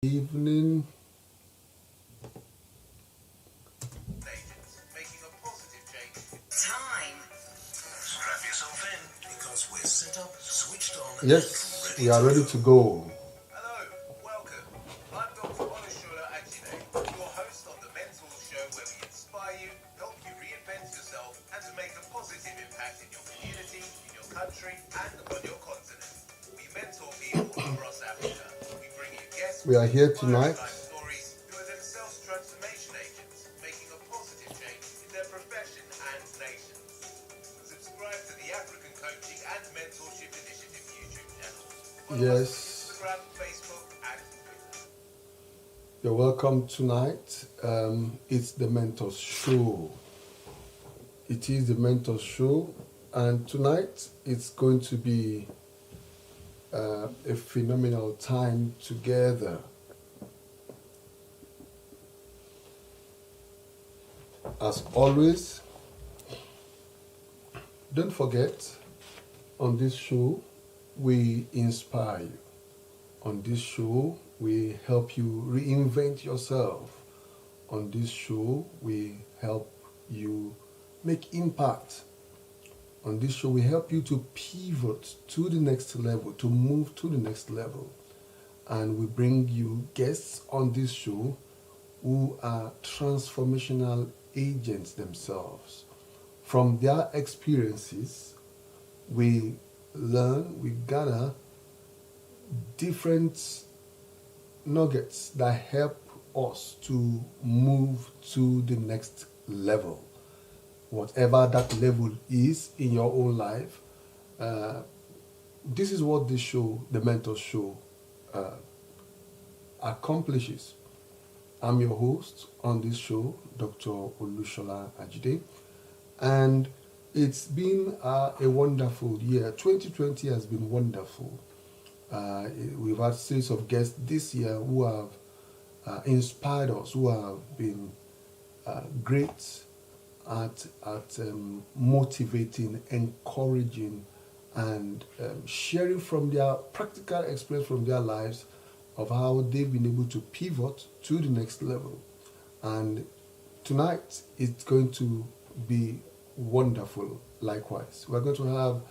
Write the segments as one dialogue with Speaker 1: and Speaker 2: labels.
Speaker 1: Evening.
Speaker 2: Making a positive change. Time. Strap yourself in because we're set up, switched on,
Speaker 1: Yes,
Speaker 2: and
Speaker 1: we are ready to go.
Speaker 2: Hello, welcome. I'm Dr. Olusola Ajide, your host on the Mentors Show, where we inspire you, help you reinvent yourself, and to make a positive impact in your community, in your country, and on your continent. We mentor people across Africa. We bring you guests.
Speaker 1: We are here tonight.
Speaker 2: Stories who are themselves transformation agents, making a positive change in their profession and nation. Subscribe to the African Coaching and Mentorship Initiative YouTube channel. Follow us on Instagram, Facebook, and Twitter.
Speaker 1: You're welcome tonight. It's the Mentors Show. It is the Mentors Show, and tonight it's going to be a phenomenal time together. As always, don't forget, on this show, we inspire you. On this show, we help you reinvent yourself. On this show, we help you make impact. On this show, we help you to pivot to the next level, to move to the next level. And we bring you guests on this show who are transformational agents themselves. From their experiences, we learn, we gather different nuggets that help us to move to the next level. Whatever that level is in your own life, this is what this show, the Mentor Show, accomplishes. I'm your host on this show, Dr. Olusola Ajide, and it's been a wonderful year. 2020 has been wonderful. We've had a series of guests this year who have inspired us, who have been great at motivating, encouraging, and sharing from their practical experience from their lives of how they've been able to pivot to the next level. And tonight it's going to be wonderful. Likewise, we're going to have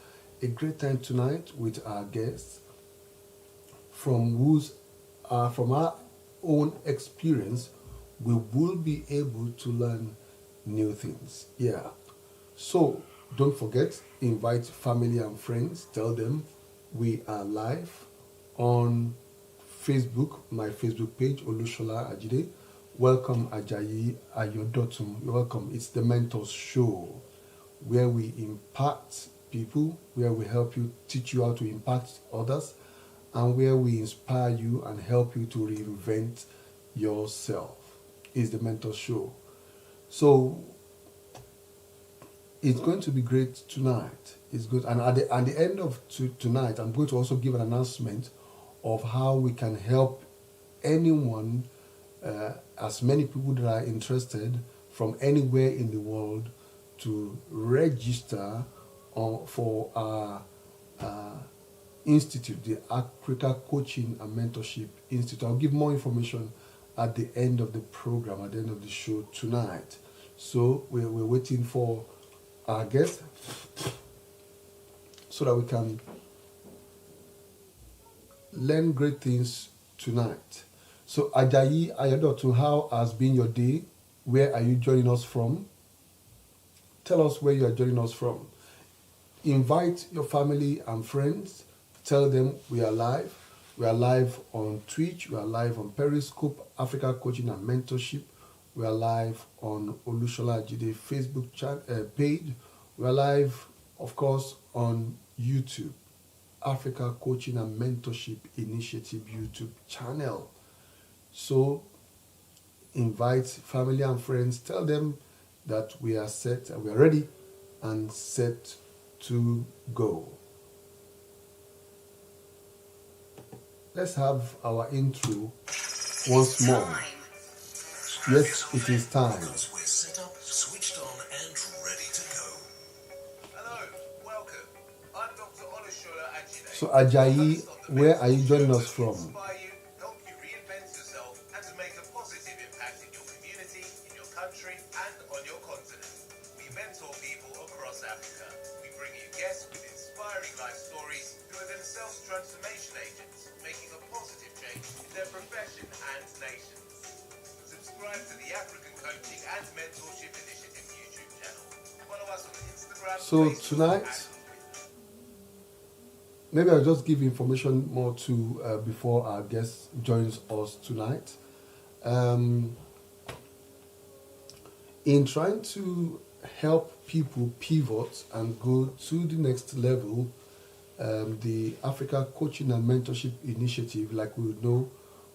Speaker 1: a great time tonight with our guests from our own experience. We will be able to learn new things. Yeah. So don't forget, invite family and friends. Tell them we are live on Facebook, my Facebook page, Olusola Ajide. Welcome, Ajayi Ayodotun. You're welcome. It's the Mentors Show, where we impact people, where we help you, teach you how to impact others, and where we inspire you and help you to reinvent yourself. It's the Mentors Show. So it's going to be great tonight. It's good. And at the end of tonight, I'm going to also give an announcement of how we can help anyone, as many people that are interested from anywhere in the world, to register for our institute, the Africa Coaching and Mentorship Institute. I'll give more information at the end of the program, at the end of the show tonight. So we're waiting for our guest so that we can learn great things tonight. So Ajayi Ayodotun, how has been your day? Where are you joining us from? Tell us where you are joining us from. Invite your family and friends. Tell them we are live. We are live on Twitch. We are live on Periscope, Africa Coaching and Mentorship. We are live on Olusola Ajide Facebook page. We are live, of course, on YouTube, Africa Coaching and Mentorship Initiative YouTube channel. So invite family and friends. Tell them that we are set and we are ready and set to go. Let's have our intro once more. Yes, it is time.
Speaker 2: Because we're set up, switched on, and ready to go. Hello, welcome. I'm Dr. Olusola Ajide.
Speaker 1: So Ajayi, where are you joining us from?
Speaker 2: Help you reinvent
Speaker 1: So tonight, maybe I'll just give information more to before our guest joins us tonight. Um, in trying to help people pivot and go to the next level, the Africa Coaching and Mentorship Initiative, like we know,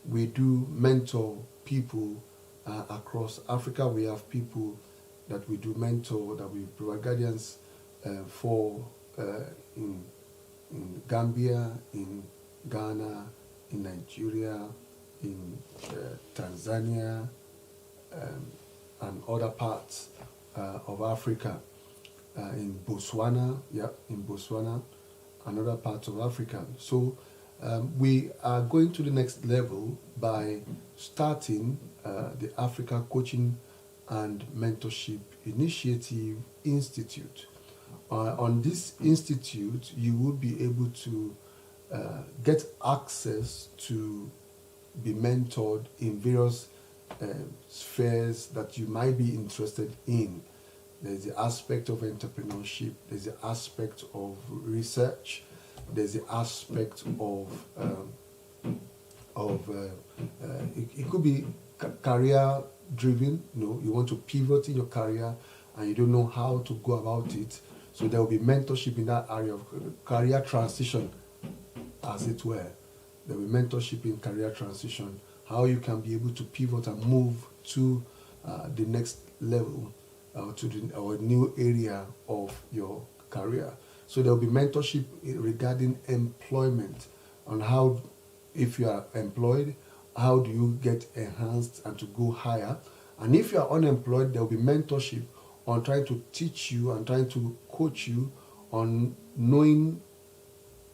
Speaker 1: we do mentor people across Africa. We have people that we do mentor, that we provide guidance for in Gambia, in Ghana, in Nigeria, in Tanzania, and other parts of Africa, in Botswana, in Botswana, and other parts of Africa. So we are going to the next level by starting the Africa Coaching and Mentorship Initiative Institute. On this institute, you will be able to get access to be mentored in various spheres that you might be interested in. There's the aspect of entrepreneurship, there's the aspect of research, there's the aspect of it could be career driven. You want to pivot in your career and you don't know how to go about it. So there will be mentorship in that area of career transition, as it were. There will be mentorship in career transition, how you can be able to pivot and move to the next level, or a new area of your career. So there will be mentorship regarding employment, on how, if you are employed, how do you get enhanced and to go higher. And if you are unemployed, there will be mentorship on trying to teach you and trying to coach you on knowing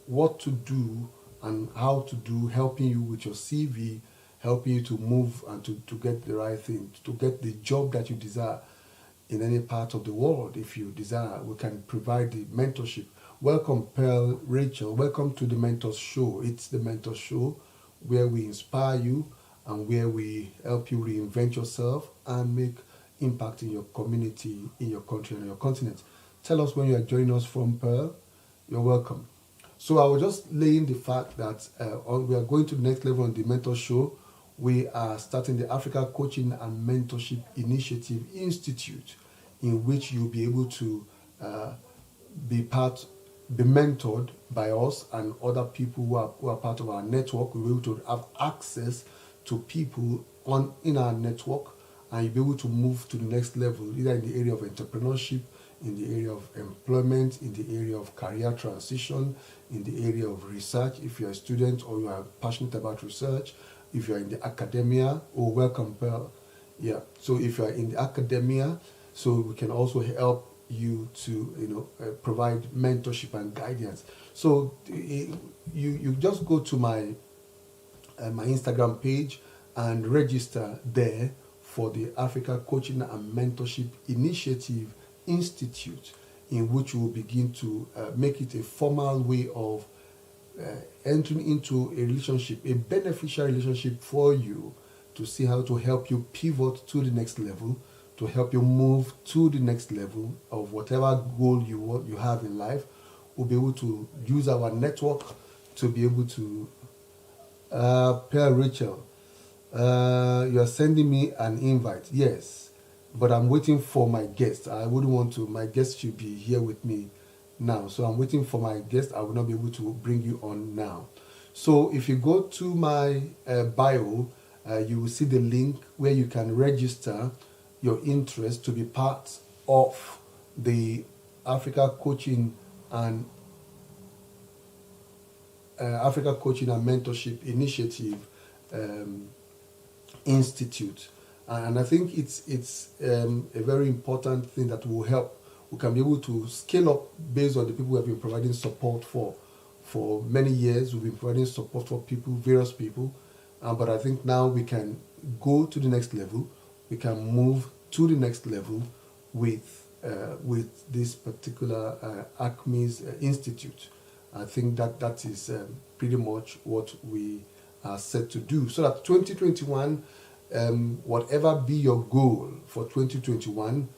Speaker 1: what to do and how to do, helping you with your CV, helping you to move and to get the right thing, to get the job that you desire in any part of the world. If you desire, we can provide the mentorship. Welcome, Pearl, Rachel. Welcome to the Mentors Show. It's the Mentors Show where we inspire you and where we help you reinvent yourself and make impact in your community, in your country, and your continent. Tell us when you are joining us from, Pearl. You're welcome. So I was just laying the fact that we are going to the next level on the Mentor Show. We are starting the Africa Coaching and Mentorship Initiative Institute, in which you'll be able to be mentored by us and other people who are part of our network. We'll be able to have access to people in our network, and you'll be able to move to the next level, either in the area of entrepreneurship, in the area of employment, in the area of career transition, in the area of research, if you're a student or you are passionate about research, if you're in the academia. Welcome, Pearl. Yeah, so if you're in the academia, so we can also help you to provide mentorship and guidance. So you just go to my Instagram page and register there for the Africa Coaching and Mentorship Initiative Institute, in which we will begin to make it a formal way of entering into a relationship, a beneficial relationship for you, to see how to help you pivot to the next level, to help you move to the next level of whatever goal you have in life. We'll be able to use our network to be able to Pearl, Rachel, you are sending me an invite. Yes, but I'm waiting for my guest. I wouldn't want to. My guest should be here with me now. So I'm waiting for my guest. I will not be able to bring you on now. So if you go to my bio, you will see the link where you can register your interest to be part of the Africa Coaching and Mentorship Initiative Institute. And I think it's a very important thing that will help. We can be able to scale up based on the people we have been providing support for. For many years, we've been providing support for people, various people. But I think now we can go to the next level. We can move to the next level with this particular ACME's Institute. I think that is pretty much what we are set to do. So that 2021, whatever be your goal for 2021,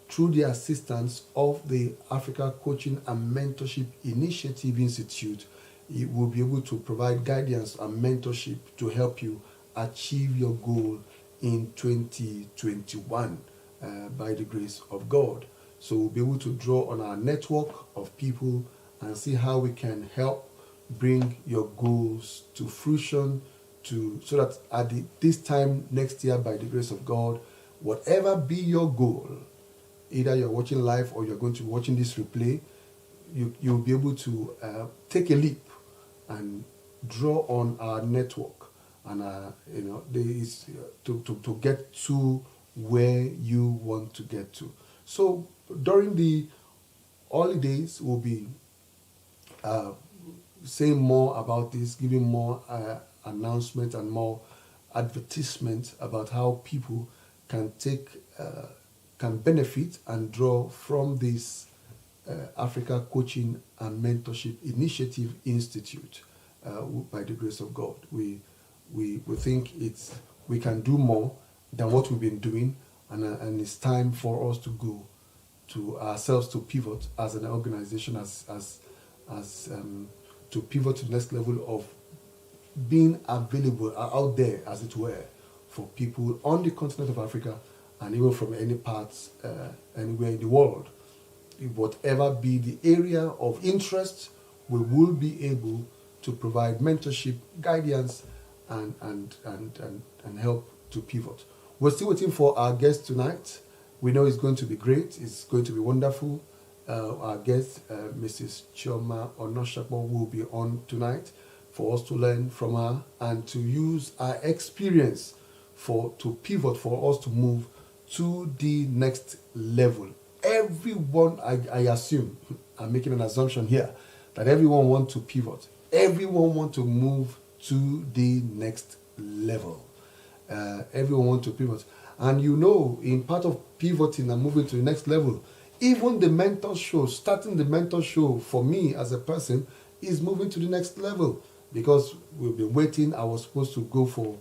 Speaker 1: through the assistance of the Africa Coaching and Mentorship Initiative Institute, it will be able to provide guidance and mentorship to help you achieve your goal in 2021 by the grace of God. So we'll be able to draw on our network of people and see how we can help bring your goals to fruition, so that at this time next year, by the grace of God, whatever be your goal, either you're watching live or you're going to be watching this replay, you'll be able to take a leap and draw on our network and to get to where you want to get to. So during the holidays, we'll be saying more about this, giving more announcement and more advertisement about how people can can benefit and draw from this Africa Coaching and Mentorship Initiative Institute by the grace of God. We think we can do more than what we've been doing, and it's time for us to go to ourselves to pivot as an organization, to pivot to the next level of being available out there, as it were, for people on the continent of Africa and even from any parts, anywhere in the world. Whatever be the area of interest, we will be able to provide mentorship, guidance, and help to pivot. We're still waiting for our guest tonight. We know it's going to be great. It's going to be wonderful. Our guest, Mrs. Chioma Onoshapo, will be on tonight for us to learn from her and to use our experience to pivot, for us to move to the next level. Everyone, I assume, I'm making an assumption here, that everyone wants to pivot. Everyone wants to move to the next level. Everyone wants to pivot. And in part of pivoting and moving to the next level, even the mentor show, starting the mentor show for me as a person is moving to the next level, because we've been waiting. I was supposed to go for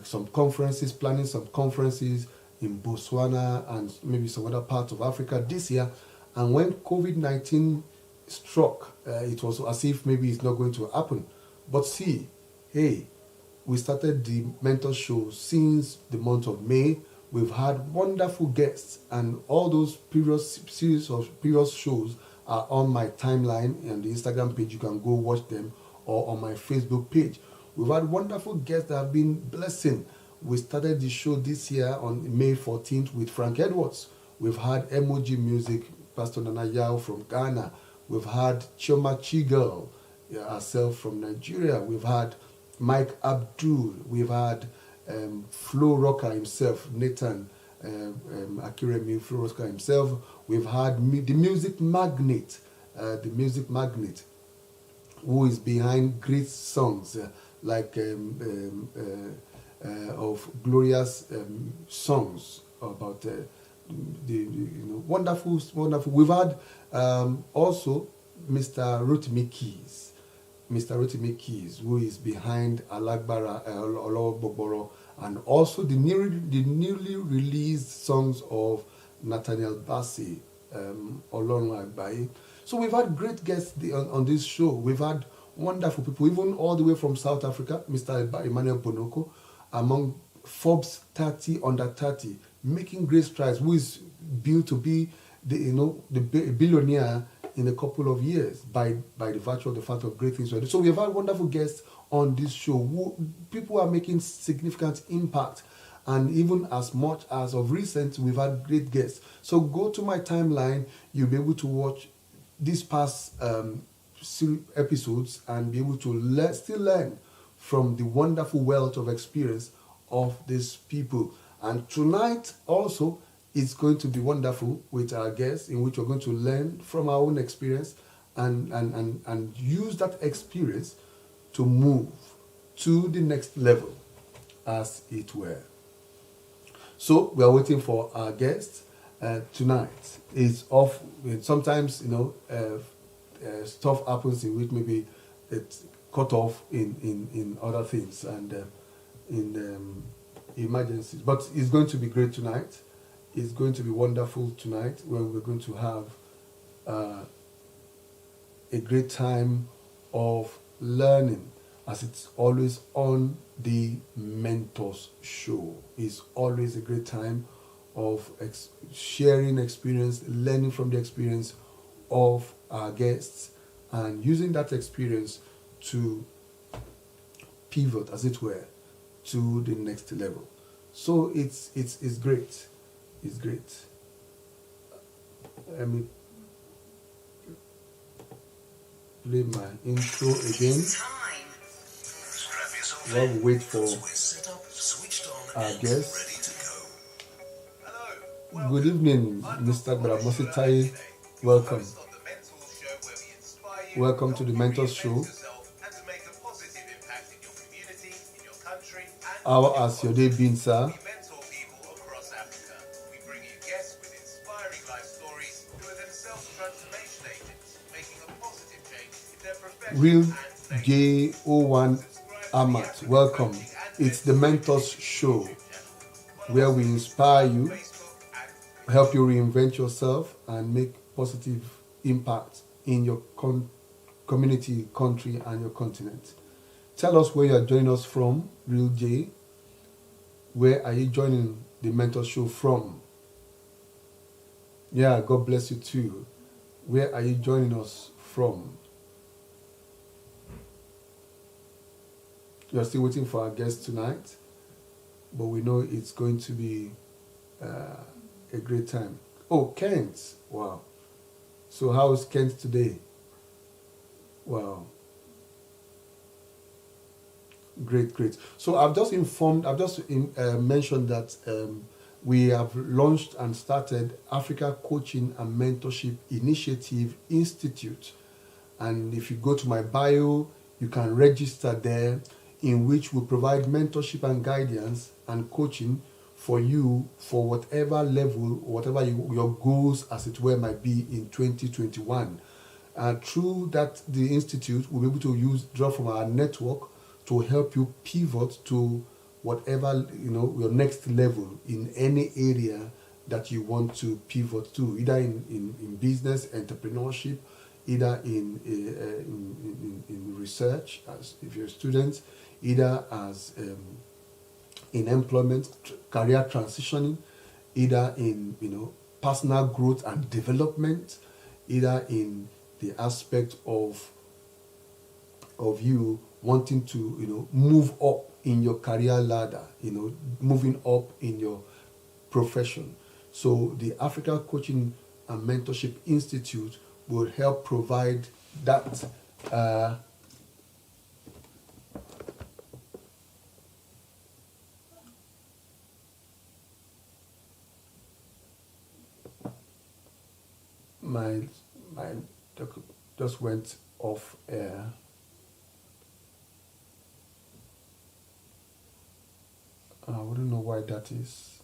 Speaker 1: some conferences, planning some conferences in Botswana and maybe some other parts of Africa this year. And when COVID-19 struck, it was as if maybe it's not going to happen. But see, hey, we started the mentor show since the month of May. We've had wonderful guests, and all those previous shows are on my timeline and the Instagram page. You can go watch them, or on my Facebook page. We've had wonderful guests that have been blessing. We started the show this year on May 14th with Frank Edwards. We've had Emoji Music, Pastor Nana Yao from Ghana. We've had Chioma Chigel, herself from Nigeria. We've had Mike Abdul. We've had Flo Rocker himself, Nathan Akiremi, Flo Rocker himself. We've had the music magnate, who is behind great songs like of glorious songs about wonderful. We've had also Mr. Rotimi Keys, who is behind Alagbara Ologboro, and also the newly released songs of Nathaniel Bassey, Olorun Agbaye. So we've had great guests on this show. We've had wonderful people, even all the way from South Africa, Mr. Emmanuel Bonoko, among Forbes 30 under 30, making great strides, who is built to be the billionaire in a couple of years by the virtue of the fact of great things. So we have had wonderful guests on this show. People are making significant impact, and even as much as of recent, we've had great guests. So go to my timeline. You'll be able to watch these past episodes and be able to still learn from the wonderful wealth of experience of these people. And tonight also, it's going to be wonderful with our guests, in which we're going to learn from our own experience and use that experience to move to the next level, as it were. So we are waiting for our guests tonight. It's off. Sometimes stuff happens in which maybe it's cut off in other things and in emergencies. But it's going to be great tonight. is going to be wonderful tonight, where we're going to have a great time of learning, as it's always on the Mentors Show. It's always a great time of sharing experience, learning from the experience of our guests, and using that experience to pivot, as it were, to the next level. So it's great. It's great. Let me play my intro again while we wait for our guests. Good evening, Mr. Bramositai. Welcome. Welcome to the Mentors Show. How has your day been, sir? Real J01 Amat, welcome. It's the Mentors Show, where we inspire you, help you reinvent yourself, and make positive impact in your community, country, and your continent. Tell us where you are joining us from, Real J. Where are you joining the Mentors Show from? Yeah, God bless you too. Where are you joining us from? You're still waiting for our guest tonight, but we know it's going to be a great time. Oh, Kent. Wow. So how is Kent today? Wow. Great. So I've just mentioned that we have launched and started Africa Coaching and Mentorship Initiative Institute. And if you go to my bio, you can register there, in which we provide mentorship and guidance and coaching for you for whatever level, whatever your goals, as it were, might be in 2021. Through that, the Institute will be able to draw from our network to help you pivot to whatever, your next level in any area that you want to pivot to, either in business, entrepreneurship, either in research, as if you're a student, either as in employment, career transitioning, either in personal growth and development, either in the aspect of you wanting to move up in your career ladder, moving up in your profession. So the Africa Coaching and Mentorship Institute will help provide that my just went off air. I wouldn't know why that is.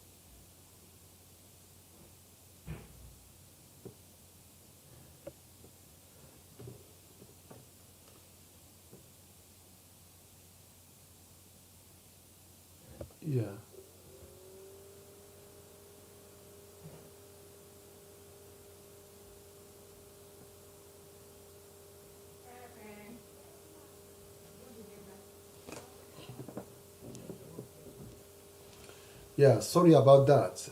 Speaker 1: Yeah. Yeah, sorry about that.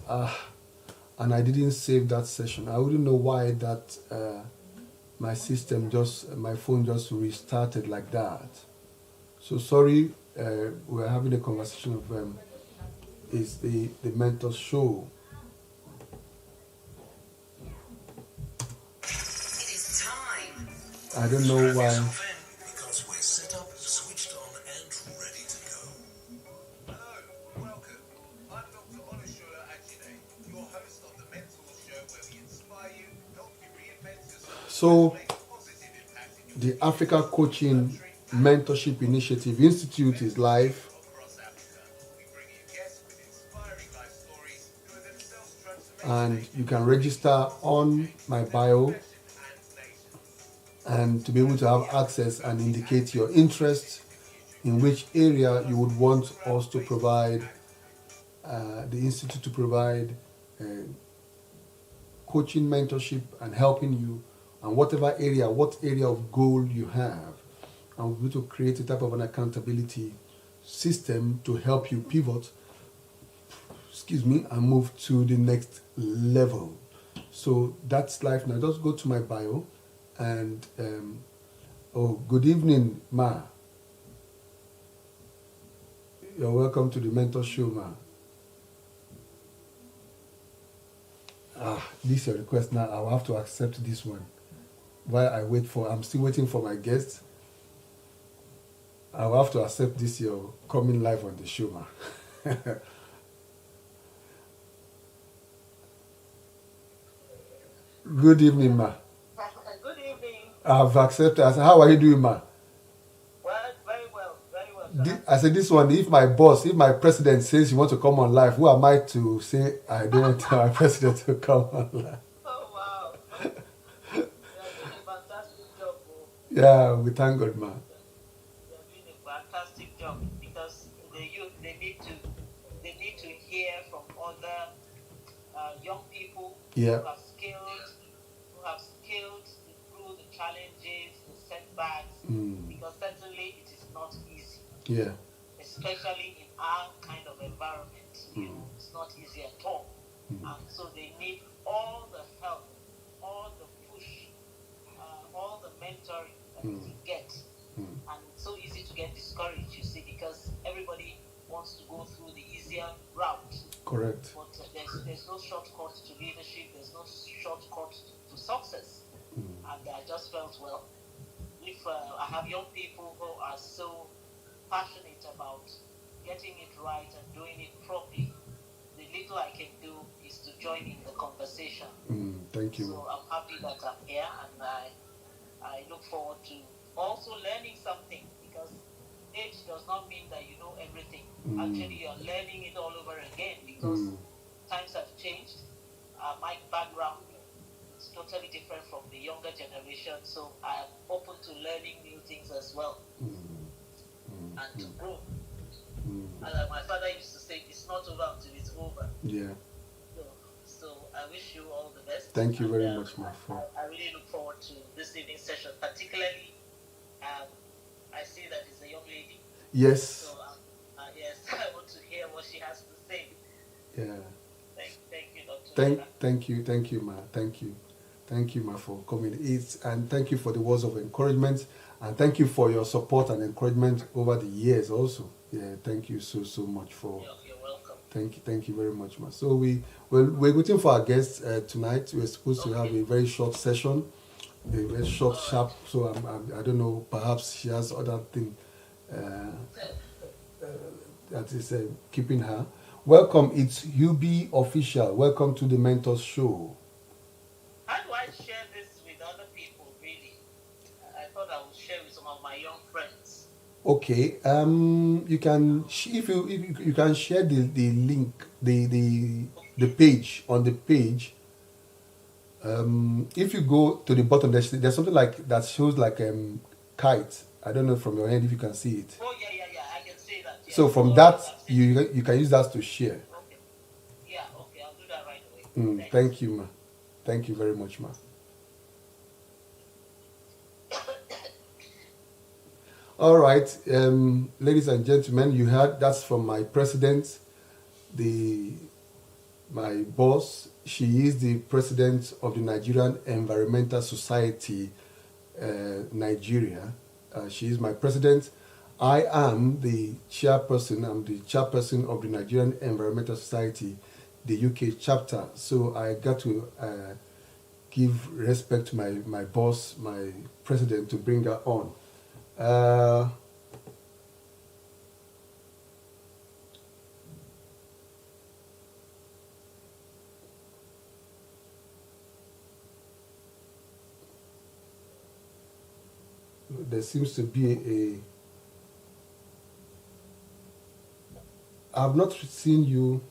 Speaker 1: And I didn't save that session. I wouldn't know why that my phone just restarted like that. So sorry, we're having a conversation of is the Mentors Show.
Speaker 2: It is time.
Speaker 1: I don't know why.
Speaker 2: Because we're set up, switched on, and ready to go. Hello, welcome. I'm Dr. Olusola Ajide, your host of the Mentors Show, where we inspire you, help you reinvent yourself,
Speaker 1: So,
Speaker 2: and make a positive impact in your
Speaker 1: the Africa Coaching Mentorship Initiative Institute is live. And you can register on my bio and to be able to have access and indicate your interest in which area you would want us to provide, the Institute to provide coaching, mentorship, and helping you, and what area of goal you have, and we're going to create a type of an accountability system to help you pivot, and move to the next level. So that's life now. Just go to my bio, and good evening, Ma. You're welcome to the Mentor Show, Ma. This is your request now. I'll have to accept this one. While I'm still waiting for my guest. I'll have to accept this, your coming live on the show, Ma. Good evening, Ma.
Speaker 3: Good evening.
Speaker 1: I've accepted. I said, how are you doing, Ma?
Speaker 3: Well, very well, sir.
Speaker 1: I said, this one, if my president says you want to come on live, who am I to say I don't want my president to come on live?
Speaker 3: Oh, wow. You are doing a fantastic job, bro.
Speaker 1: Yeah, we thank God, Ma.
Speaker 3: You are doing a fantastic job because the youth, they need to hear from other young people
Speaker 1: Yeah.
Speaker 3: who have scaled through the challenges, the setbacks, because certainly it is not easy.
Speaker 1: Yeah.
Speaker 3: Especially in our kind of environment, it's not easy at all. And so they need all the help, all the push, all the mentoring that they can get. And it's so easy to get discouraged, you see, because everybody wants to go through the easier route.
Speaker 1: Correct.
Speaker 3: But there's no shortcut to leadership. There's no shortcut to success. And I just felt, well, if I have young people who are so passionate about getting it right and doing it properly, the little I can do is to join in the conversation.
Speaker 1: Thank you.
Speaker 3: So I'm happy that I'm here, and I look forward to also learning something, because age does not mean that you know everything. Actually, you're learning it all over again, because times have changed. My background is totally different from the younger generation, so I am open to learning new things as well, and to grow. And like my father used to say, it's not over until it's over.
Speaker 1: Yeah.
Speaker 3: So I wish you all the best.
Speaker 1: Thank you very much, my friend.
Speaker 3: I really look forward to this evening session, particularly. I see that it's a young lady.
Speaker 1: Yes.
Speaker 3: So yes, I want to hear what she has to say.
Speaker 1: Yeah.
Speaker 3: Thank you, Dr.
Speaker 1: Thank you, Ma. Thank you, Ma, for coming. And thank you for the words of encouragement, and thank you for your support and encouragement over the years also. Yeah, thank you so much for.
Speaker 3: You're welcome.
Speaker 1: Thank you very much, Ma. So we're waiting for our guests tonight. We're supposed to have a very short session, a very short, sharp. So I don't know. Perhaps she has other thing that is keeping her. Welcome. It's UB Official. Welcome to the Mentors Show.
Speaker 3: How do I share this with other people? Really, I thought I would share with some of my young friends.
Speaker 1: Okay. You can if you can share the link, the page on the page. If you go to the bottom, there's something like that shows like kite. I don't know from your end if you can see it.
Speaker 3: Oh yeah, I can see that. Yeah.
Speaker 1: So from that you can use that to share.
Speaker 3: Okay. Yeah. Okay, I'll do that right away.
Speaker 1: Thank you, Ma. Thank you very much, Ma. All right, ladies and gentlemen, you heard that's from my president, my boss. She is the president of the Nigerian Environmental Society, Nigeria. She is my president. I am the chairperson. I'm the chairperson of the Nigerian Environmental Society, the UK chapter. So I got to give respect to my boss, my president, to bring her on. There seems to be I've not seen you.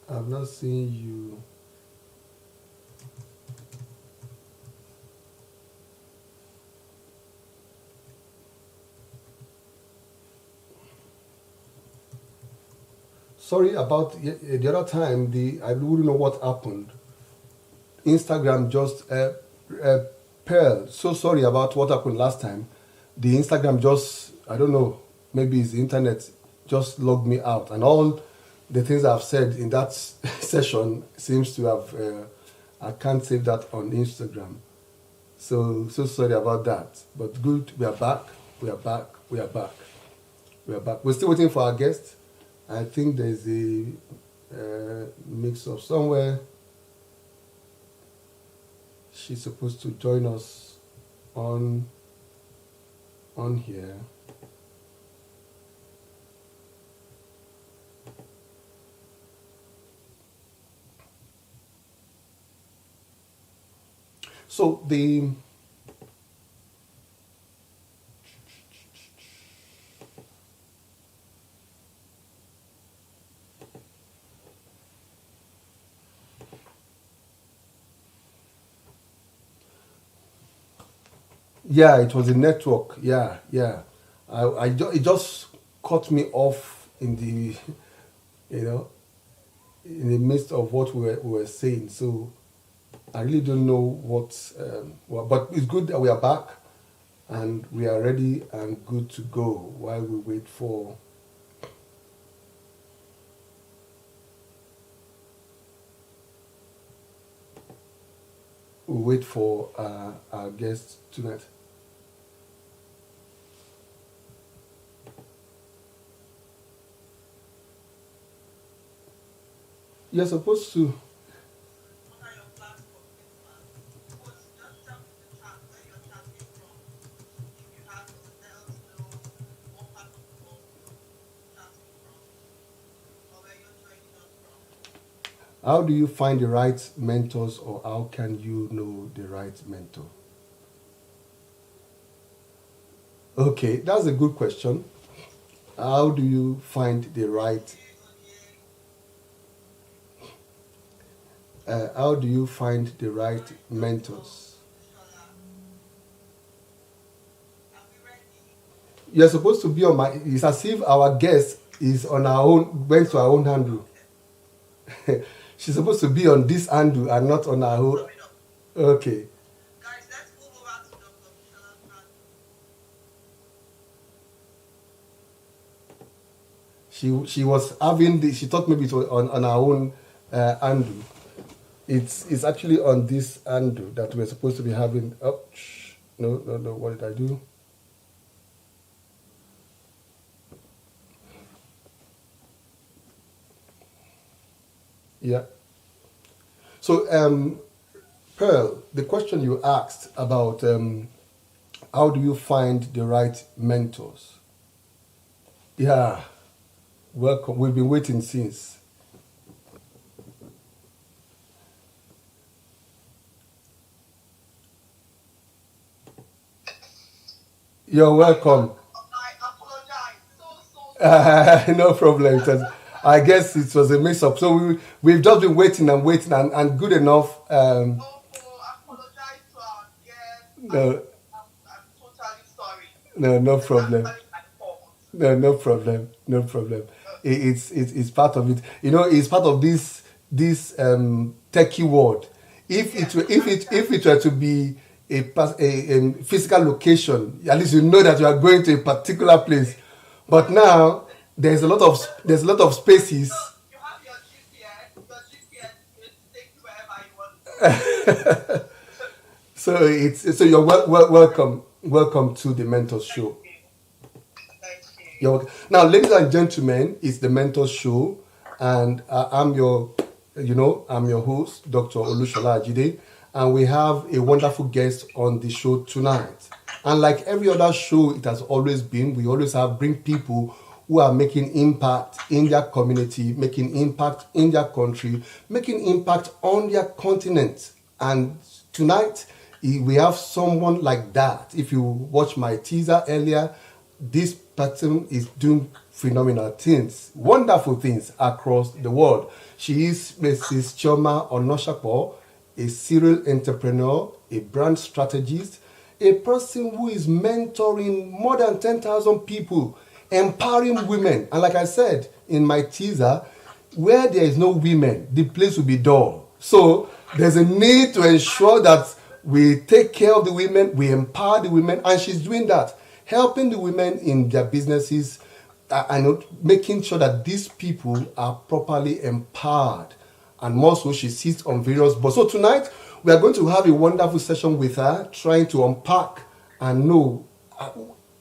Speaker 1: I've not seen you. sorry about the other time. I wouldn't know what happened. Instagram just Pearl. So sorry about what happened last time. The Instagram just, I don't know, maybe it's the internet just logged me out, and all the things I've said in that session seems to have. I can't save that on Instagram. So sorry about that. But good, we are back. We are back. We are back. We are back. We're still waiting for our guest. I think there's a mix up somewhere. She's supposed to join us on here. So yeah, it was a network. Yeah. It just cut me off in the, in the midst of what we were saying. So I really don't know what, but it's good that we are back and we are ready and good to go while we wait for. We wait for our guest tonight. You're supposed to. How do you find the right mentors, or how can you know the right mentor? Okay, that's a good question. How do you find the right? How do you find the right mentors? You're supposed to be on my. It's as if our guest is on our own. Went to our own handle. She's supposed to be on this handle and not on our own. Okay.
Speaker 2: Guys, let's move over to Dr. Michelle's handle.
Speaker 1: She was having she thought maybe it was on our own handle. It's actually on this handle that we're supposed to be having. Oh, no. What did I do? Yeah. So, Pearl, the question you asked about how do you find the right mentors? Yeah, welcome. We've been waiting since. You're welcome.
Speaker 2: I apologize. So.
Speaker 1: No problem. I guess it was a mix-up. So we've just been waiting and good enough.
Speaker 2: I apologize to our guests.
Speaker 1: No,
Speaker 2: I'm totally sorry.
Speaker 1: no problem. No problem. It's part of it. It's part of this techie world. If it were to be a physical location, at least you know that you are going to a particular place. But now there's a lot of spaces.
Speaker 2: You have your GPS. Your GPS will take you wherever you want.
Speaker 1: So you're welcome to the Mentors Show.
Speaker 2: Thank you.
Speaker 1: You're welcome. Now, ladies and gentlemen, it's the Mentors Show, and I'm your host, Dr. Olushola Ajide, and we have a wonderful guest on the show tonight. And like every other show, it has always been, we always bring people who are making impact in their community, making impact in their country, making impact on their continent. And tonight, we have someone like that. If you watch my teaser earlier, this person is doing phenomenal things, wonderful things across the world. She is Mrs. Chioma Onoshapo, a serial entrepreneur, a brand strategist, a person who is mentoring more than 10,000 people, empowering women. And like I said in my teaser, where there is no women, the place will be dull. So there's a need to ensure that we take care of the women, we empower the women, and she's doing that, helping the women in their businesses and making sure that these people are properly empowered. And more so, she sits on various boards. So tonight, we are going to have a wonderful session with her, trying to unpack and know,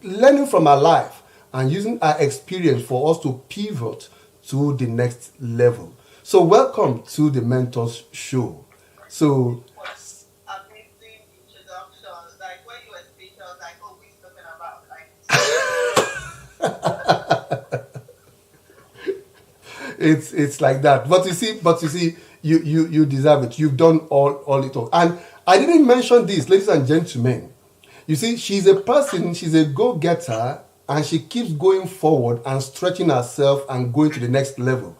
Speaker 1: learning from her life and using her experience for us to pivot to the next level. So welcome to the Mentors Show. So
Speaker 3: Amazing introduction. Like when you were speaking, I was like, oh, we're talking about
Speaker 1: it's like that. But you see, you deserve it. You've done all it all. And I didn't mention this, ladies and gentlemen. You see, she's a person, she's a go-getter, and she keeps going forward and stretching herself and going to the next level.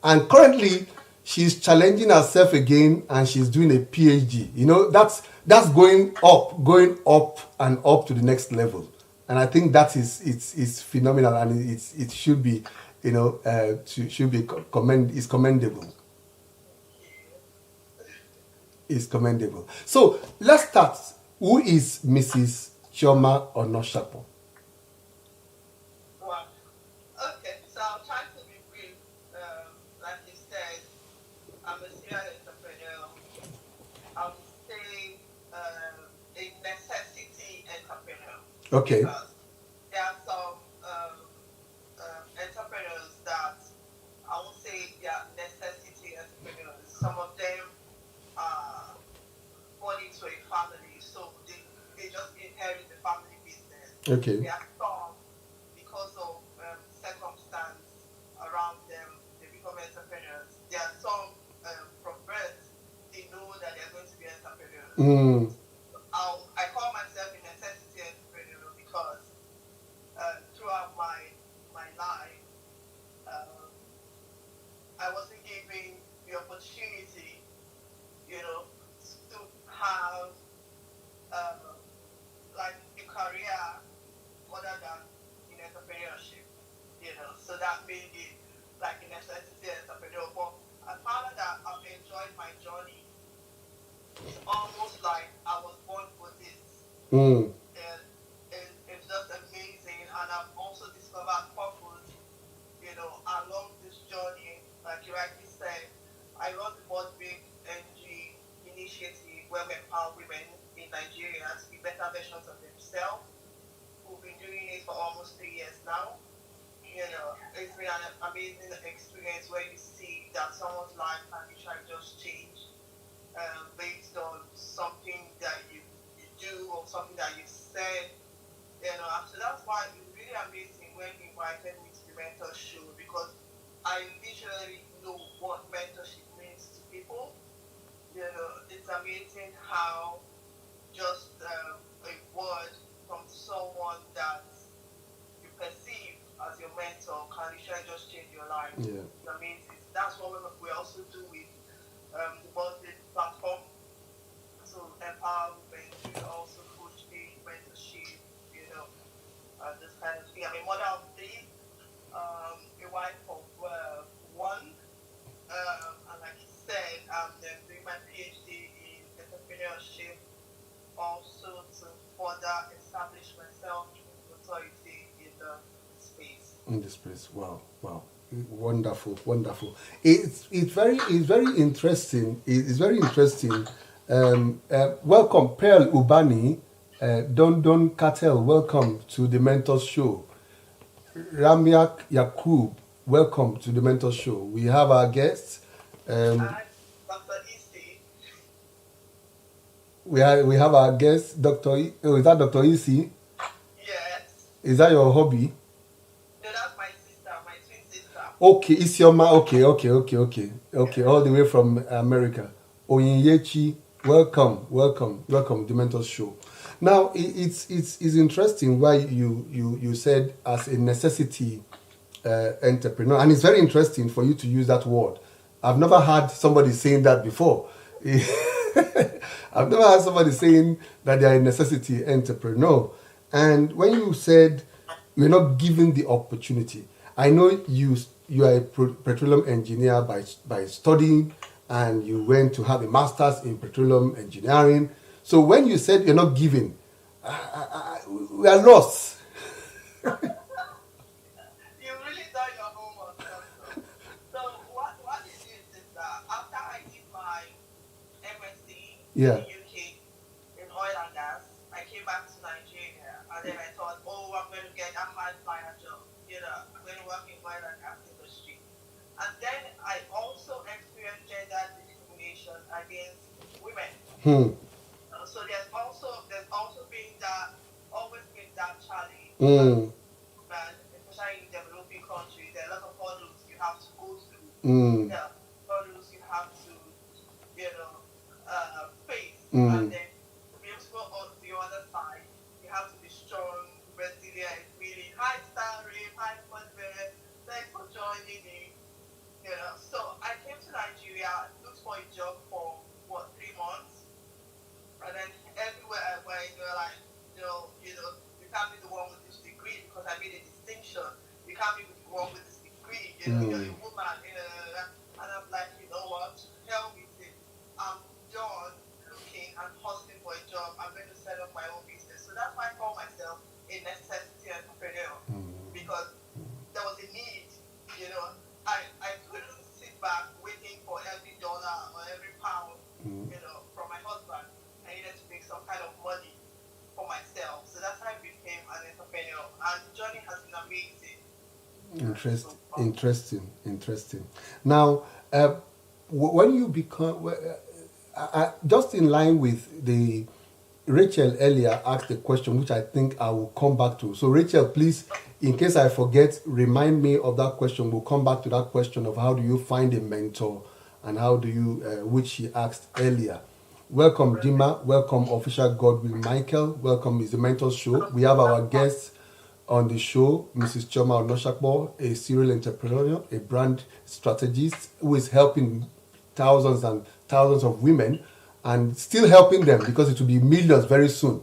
Speaker 1: And currently, she's challenging herself again, and she's doing a PhD. You know, that's going up and up to the next level. And I think that is phenomenal, and it should be, you know, should be commendable. It's commendable. So let's start. Who is Mrs. Chioma Onoshapo?
Speaker 3: Wow. Okay, so I'll try to be brief. Like you said, I'm a serial entrepreneur. I would say a necessity entrepreneur.
Speaker 1: Okay.
Speaker 3: Because there are some entrepreneurs that I won't say they are necessity entrepreneurs. Some of them are born into a family, so they just inherit the family business.
Speaker 1: Okay.
Speaker 3: There are some, because of circumstance around them, they become entrepreneurs. There are some from birth, they know that they're going to be entrepreneurs. I call myself a necessity entrepreneur because throughout my life, I wasn't given the opportunity, you know, to have like a career other than in entrepreneurship, you know. So that made it like a necessity entrepreneur. But I found out that I've enjoyed my journey. It's almost like I was born for this. And it's just amazing. And I've also discovered purpose, you know, along this journey. Like you rightly said, I run the World Big NG initiative where we empower women in Nigeria to be better versions of themselves. We've been doing it for almost 3 years now. You know, it's been an amazing experience where you see that someone's life can literally just change based on something that you do or something that you said. You know, so that's why it's really amazing when you invited me to the Mentor Show, because I literally know what mentorship means to people. You know, it's amazing how just a word from someone that you perceive as your mentor can literally just change your life.
Speaker 1: Yeah.
Speaker 3: It's amazing. That's what we also do with the Positive platform to empower women to also coach mentorship, you know, this kind of thing. I'm a mother of 3, a wife of 1, and like you said, I'm doing my PhD in entrepreneurship, also to further establish myself in authority in the space.
Speaker 1: In the space, wow. Wonderful. It's very interesting. It's very interesting. Welcome, Pearl Ubani, Don Cartel. Welcome to the Mentors Show. Ramiak Yakub, welcome to the Mentors Show. We have our guests.
Speaker 3: Dr. Isi.
Speaker 1: We have our guest, Dr. is that Dr. Isi?
Speaker 3: Yes.
Speaker 1: Is that your hobby?
Speaker 3: No, that's my sister, my twin sister.
Speaker 1: Okay, Isioma. Okay. All the way from America. Oyinyechi, welcome, the Mentors Show. Now, it's interesting why you said as a necessity entrepreneur, and it's very interesting for you to use that word. I've never heard somebody saying that before. I've never heard somebody saying that they are a necessity entrepreneur. And when you said you're not given the opportunity, I know you you are a petroleum engineer by studying, and you went to have a master's in petroleum engineering. So when you said you're not giving, we are lost.
Speaker 3: You really done your homework, doctor. So what it is that after I did my MSc in
Speaker 1: Yeah.
Speaker 3: the UK in oil and gas, I came back to Nigeria, and then I thought, oh, I'm going to get a hard flyer job. I'm going to work in oil and gas industry. And then I also experienced gender discrimination against women. So there's also been that always been that challenge. And especially in developing countries, there are a lot of hurdles you have to go through. There are hurdles you have to, face. And then to be able to go on the other side, you have to be strong, resilient, really high star rate, high confidence. Thanks for joining me. So I came to Nigeria, looked for a job for 3 months, and then everywhere I went, they were like, you can't be the one with this degree because I made a distinction. You can't be the one with this degree. You're a woman. And I'm like, you know what? Hell with it. I'm done looking and hustling for a job. I'm going to set up my own business. So that's why I call myself a necessity entrepreneur, because there was a need. I couldn't sit back waiting for every dollar or every pound, from my husband. I needed to make some kind of money for myself. So that's how I became an entrepreneur. And the journey has been amazing.
Speaker 1: Interesting. Now, when you become, just in line with the Rachel earlier asked a question, which I think I will come back to. So, Rachel, please, in case I forget, remind me of that question. We'll come back to that question of how do you find a mentor, and how do you, which she asked earlier. Welcome, Dima. Welcome, Official Godwill Michael. Welcome, is the Mentor Show. We have our guests on the show, Mrs. Choma Onoshakbo, a serial entrepreneur, a brand strategist who is helping thousands and thousands of women, and still helping them, because it will be millions very soon,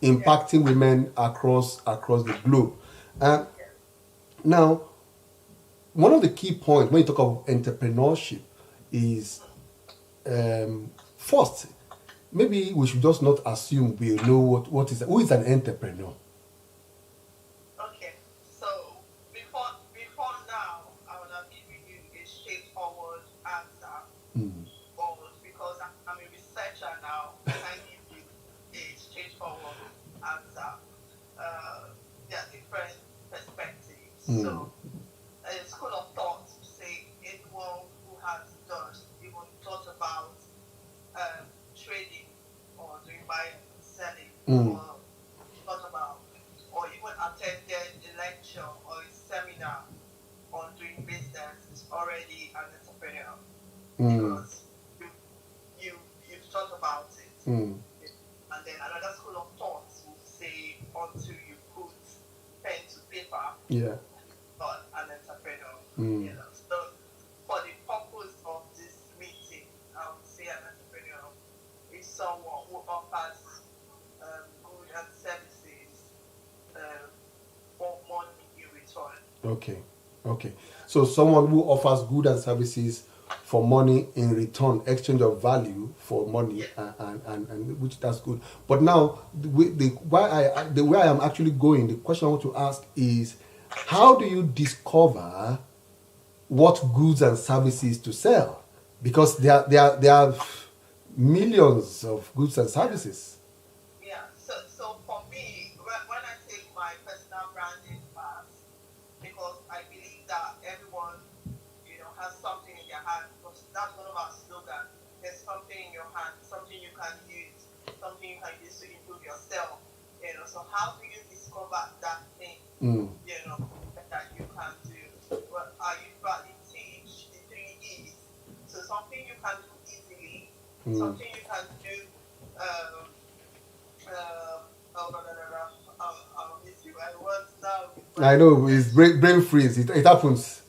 Speaker 1: impacting women across the globe. Now, one of the key points when you talk of entrepreneurship is, first, maybe we should just not assume we know who is an entrepreneur.
Speaker 3: Okay, so before now, I would have given you a straightforward answer. But because I'm a researcher now, I can give you a straightforward answer. There are different perspectives. So a school of thought say anyone who has just even thought about trading or doing buying and selling, or thought about, or even attended a lecture or a seminar on doing business is already an entrepreneur, because you've thought about it. And then another school of thought will say, until you put pen to paper, not an entrepreneur. So for the purpose of this meeting, I would say an entrepreneur is someone who offers goods and services for money in return.
Speaker 1: Okay. So someone who offers goods and services for money in return, exchange of value for money, and which that's good. But now, the way I am actually going, the question I want to ask is, how do you discover what goods and services to sell? Because there are millions of goods and services.
Speaker 3: So for me, when I take my personal branding class, because I believe that everyone, has something in their hand, because that's one of our slogans. There's something in your hand, something you can use to improve yourself. So how do you discover that thing, that you can do? Well, I usually teach the 3 E's. So something you can do easily, something you can do, I'll miss you. I want now.
Speaker 1: I know, it's brain freeze. It happens.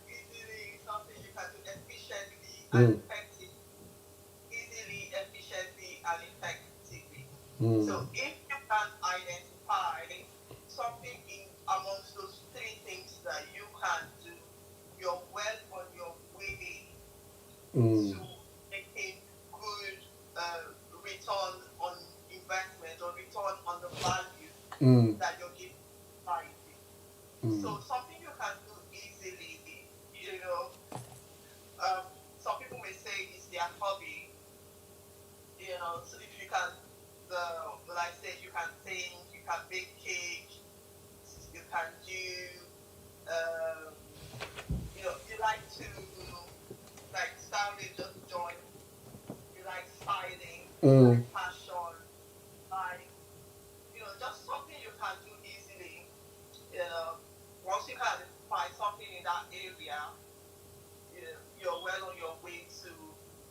Speaker 3: Easily, something you can do efficiently and effectively. Easily, efficiently, and effectively. So if you can identify something in amongst those 3 things that you can do
Speaker 1: Mm.
Speaker 4: to making good return on investment or return on the value
Speaker 1: Mm.
Speaker 4: that you're giving society. So
Speaker 1: Mm.
Speaker 4: something you can do easily, some people may say it's their hobby. So if you can, like I said, you can sing, you can bake cake, you can do, um, you like to like styling, just join. You like styling, you like
Speaker 1: Mm.
Speaker 4: fashion, like just something you can do easily. Once you can find something in that area, you're well on your way to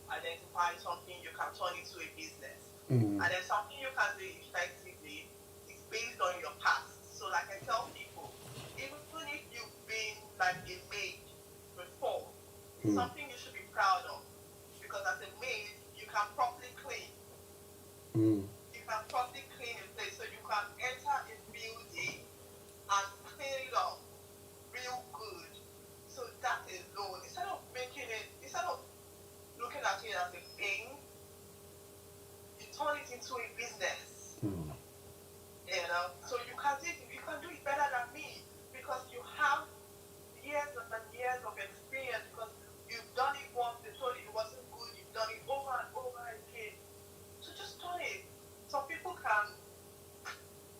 Speaker 4: identify something you can turn into a business.
Speaker 1: Mm.
Speaker 4: And then something you can do effectively is based on your past. So like I tell people, even if you've been like a maid before, it's
Speaker 1: Mm.
Speaker 4: something you should be proud of. Because as a maid, you can properly clean.
Speaker 1: Mm.
Speaker 4: You can properly clean a place. So you can enter a building and clean it up real good. So that alone, instead of looking at it as a pain, you turn it into a business.
Speaker 1: Mm.
Speaker 4: So you can do it better than me because you have years and years of experience because you've done it once, they told you it wasn't good, you've done it over and over again. So just turn it. Some people can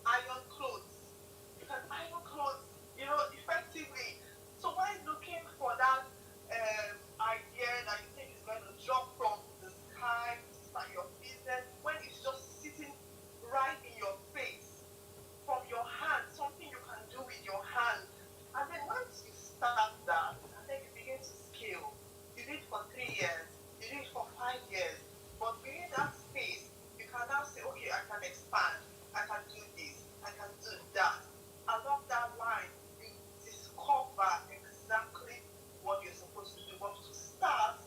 Speaker 4: iron clothes. You can iron clothes, effectively. So why looking for that idea that you think is going to drop from the sky to start your business when it's just sitting right in your face from your hand, something you can do with your hand. And then once you start that, and then you begin to scale. You do it for 3 years, you do it for 5 years. But within that space, you can now say, okay, I can expand, I can do this, I can do that. Along that line, you discover exactly what you're supposed to do. But to start,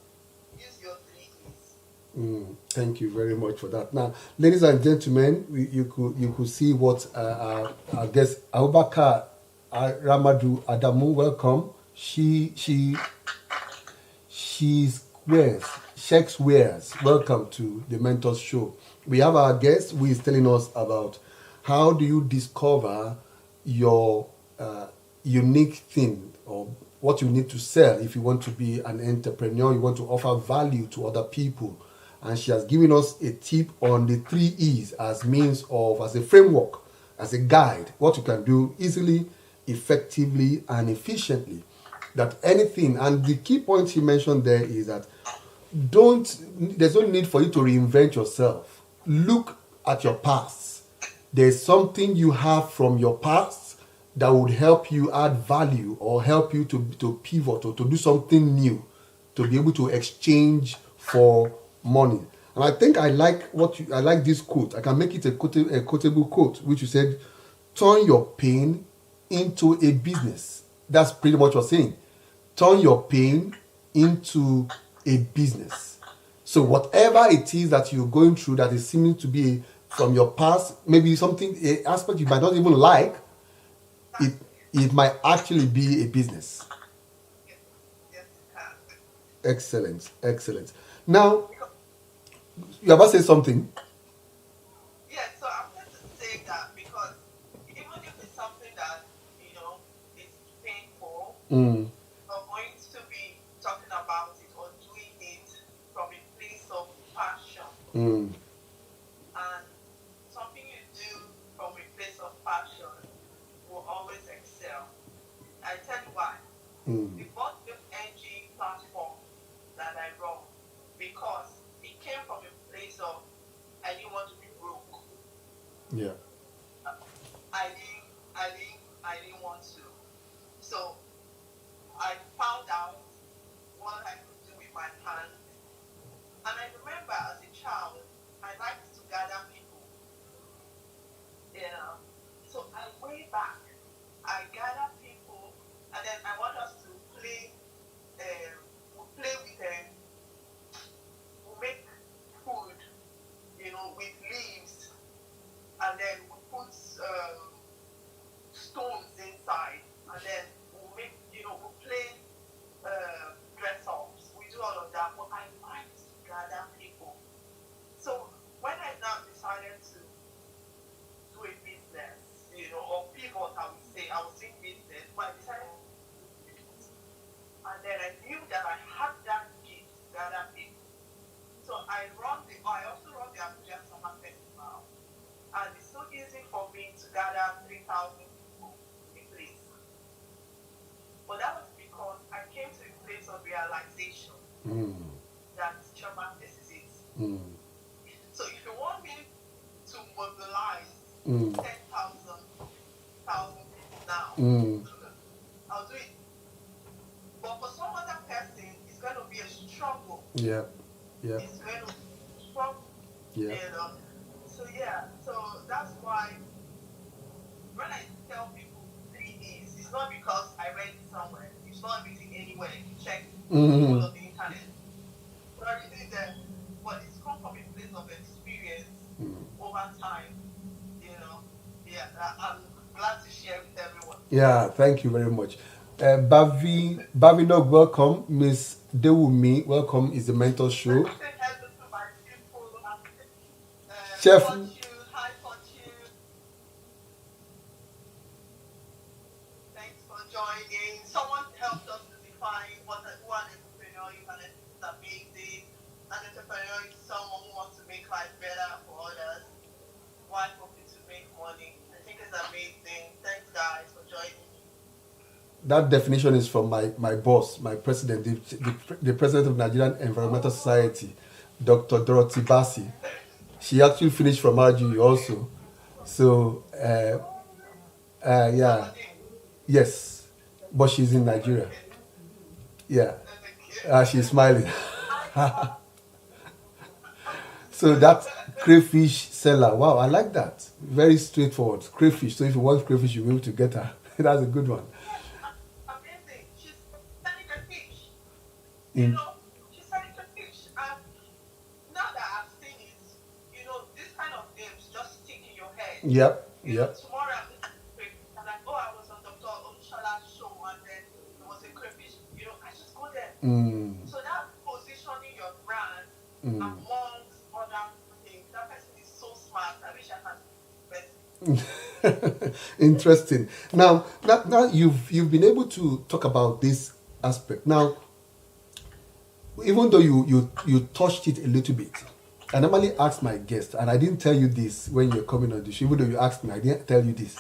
Speaker 4: use your 3 E's.
Speaker 1: Thank you very much for that. Now, ladies and gentlemen, you could see what our guest Abubakar Ramadu Adamu. Welcome. She wears Shex wears. Welcome to the Mentors Show. We have our guest who is telling us about how do you discover your unique thing or what you need to sell if you want to be an entrepreneur, you want to offer value to other people. And she has given us a tip on the 3 E's as a framework, as a guide, what you can do easily, effectively, and efficiently. That anything, and the key point she mentioned there is that there's no need for you to reinvent yourself. Look at your past. There's something you have from your past that would help you add value or help you to pivot or to do something new, to be able to exchange for money. And I think I like this quote. I can make it a quotable quote, which you said, turn your pain into a business. That's pretty much what you're saying. Turn your pain into a business. So whatever it is that you're going through that is seeming to be from your past, maybe something, an aspect you might not even like, it it might actually be a business.
Speaker 4: Yes, yes, it can.
Speaker 1: Excellent, excellent. Now,
Speaker 4: Because
Speaker 1: you're about to say something.
Speaker 4: yeah, so I'm going to say that because even if it's something that, is painful,
Speaker 1: Mm.
Speaker 4: you're going to be talking about it or doing it from a place of passion.
Speaker 1: Mm.
Speaker 4: And something you do from a place of passion will always excel. I tell you why.
Speaker 1: Mm.
Speaker 4: The bought this NG platform that I run because it came from a place of I didn't want to be broke.
Speaker 1: Yeah.
Speaker 4: I didn't want to. So I found out what I could do with my hands. And I remember as a child, I liked to gather people. So I way back, I gather people, and then I want us to play. We'll play with them. We'll make food, with leaves, and then That Chama, this is it.
Speaker 1: Mm.
Speaker 4: So if you want me to mobilize
Speaker 1: Mm.
Speaker 4: 10,000 people now,
Speaker 1: Mm.
Speaker 4: I'll do it. But for some other person, it's going to be a struggle.
Speaker 1: Yeah. Yeah.
Speaker 4: It's going to be a struggle.
Speaker 1: Yeah.
Speaker 4: You know? So yeah, so that's why when I tell people 3 E's, it's not because I read it somewhere. It's not written anywhere. You check all of the internet. But really there. But it's come from a place of experience over time. You know. Yeah, I'm glad to share with everyone.
Speaker 1: Yeah, thank you very much. Bavinog, welcome. Miss Dewumi, welcome. Is the Mentor Show.
Speaker 4: Say hello to my people.
Speaker 1: Chef.
Speaker 4: Fortune, hi Fortune. Thanks for joining. Someone helped us to define who an entrepreneur is, and it's amazing. An entrepreneur is someone who wants to make life better for others while hoping to make money. I think it's amazing. Thanks guys for joining me.
Speaker 1: That definition is from my boss, my president, the president of Nigerian Environmental Society, Dr. Dorothy Bassi. She actually finished from RGU also. So, yeah. Yes. But she's in Nigeria. Yeah. She's smiling. So that crayfish seller, wow, I like that. Very straightforward. Crayfish. So if you want crayfish, you'll be able to get her. That's a good one.
Speaker 4: Amazing. She's selling a fish.
Speaker 1: In-
Speaker 4: You know, she's selling a fish. And now that I've seen it, you know, this kind of names just stick in your head.
Speaker 1: Yep.
Speaker 4: You know,
Speaker 1: Yep.
Speaker 4: tomorrow I'm like, oh, I was on Dr. Olushola's show and then there was a crayfish. You know, I just go there. So that positioning your brand amongst other things, that person is so smart. I wish I had best.
Speaker 1: Interesting. Now you've been able to talk about this aspect. Now, even though you touched it a little bit, I normally ask my guests, and I didn't tell you this when you're coming on the show. Even though you asked me, I didn't tell you this.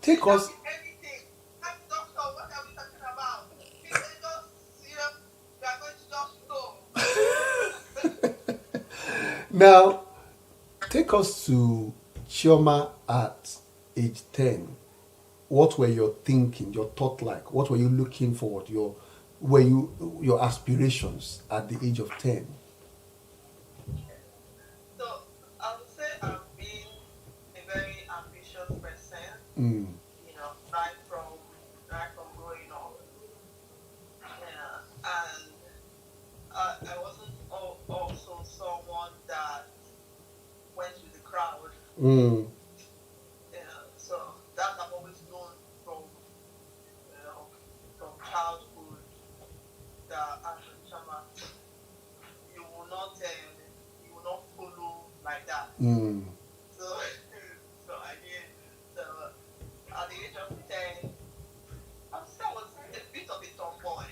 Speaker 1: Take us.
Speaker 4: Anything. I'm doctor. What are we talking about? He said just, you know, we are going to just go.
Speaker 1: Now, take us to Chioma at age 10. What were your thinking, your thought like? What were you looking forward? Your aspirations at the age of 10?
Speaker 4: So I would say I've been a very ambitious person.
Speaker 1: Mm.
Speaker 4: You know, right from growing up. Yeah, and I wasn't also someone that went with the crowd.
Speaker 1: Mm.
Speaker 4: Yeah, so that I've always known from childhood that as a Chama, you will not follow like that.
Speaker 1: Mm.
Speaker 4: So so I did. So at the age of 10, I would say I was a bit of a tomboy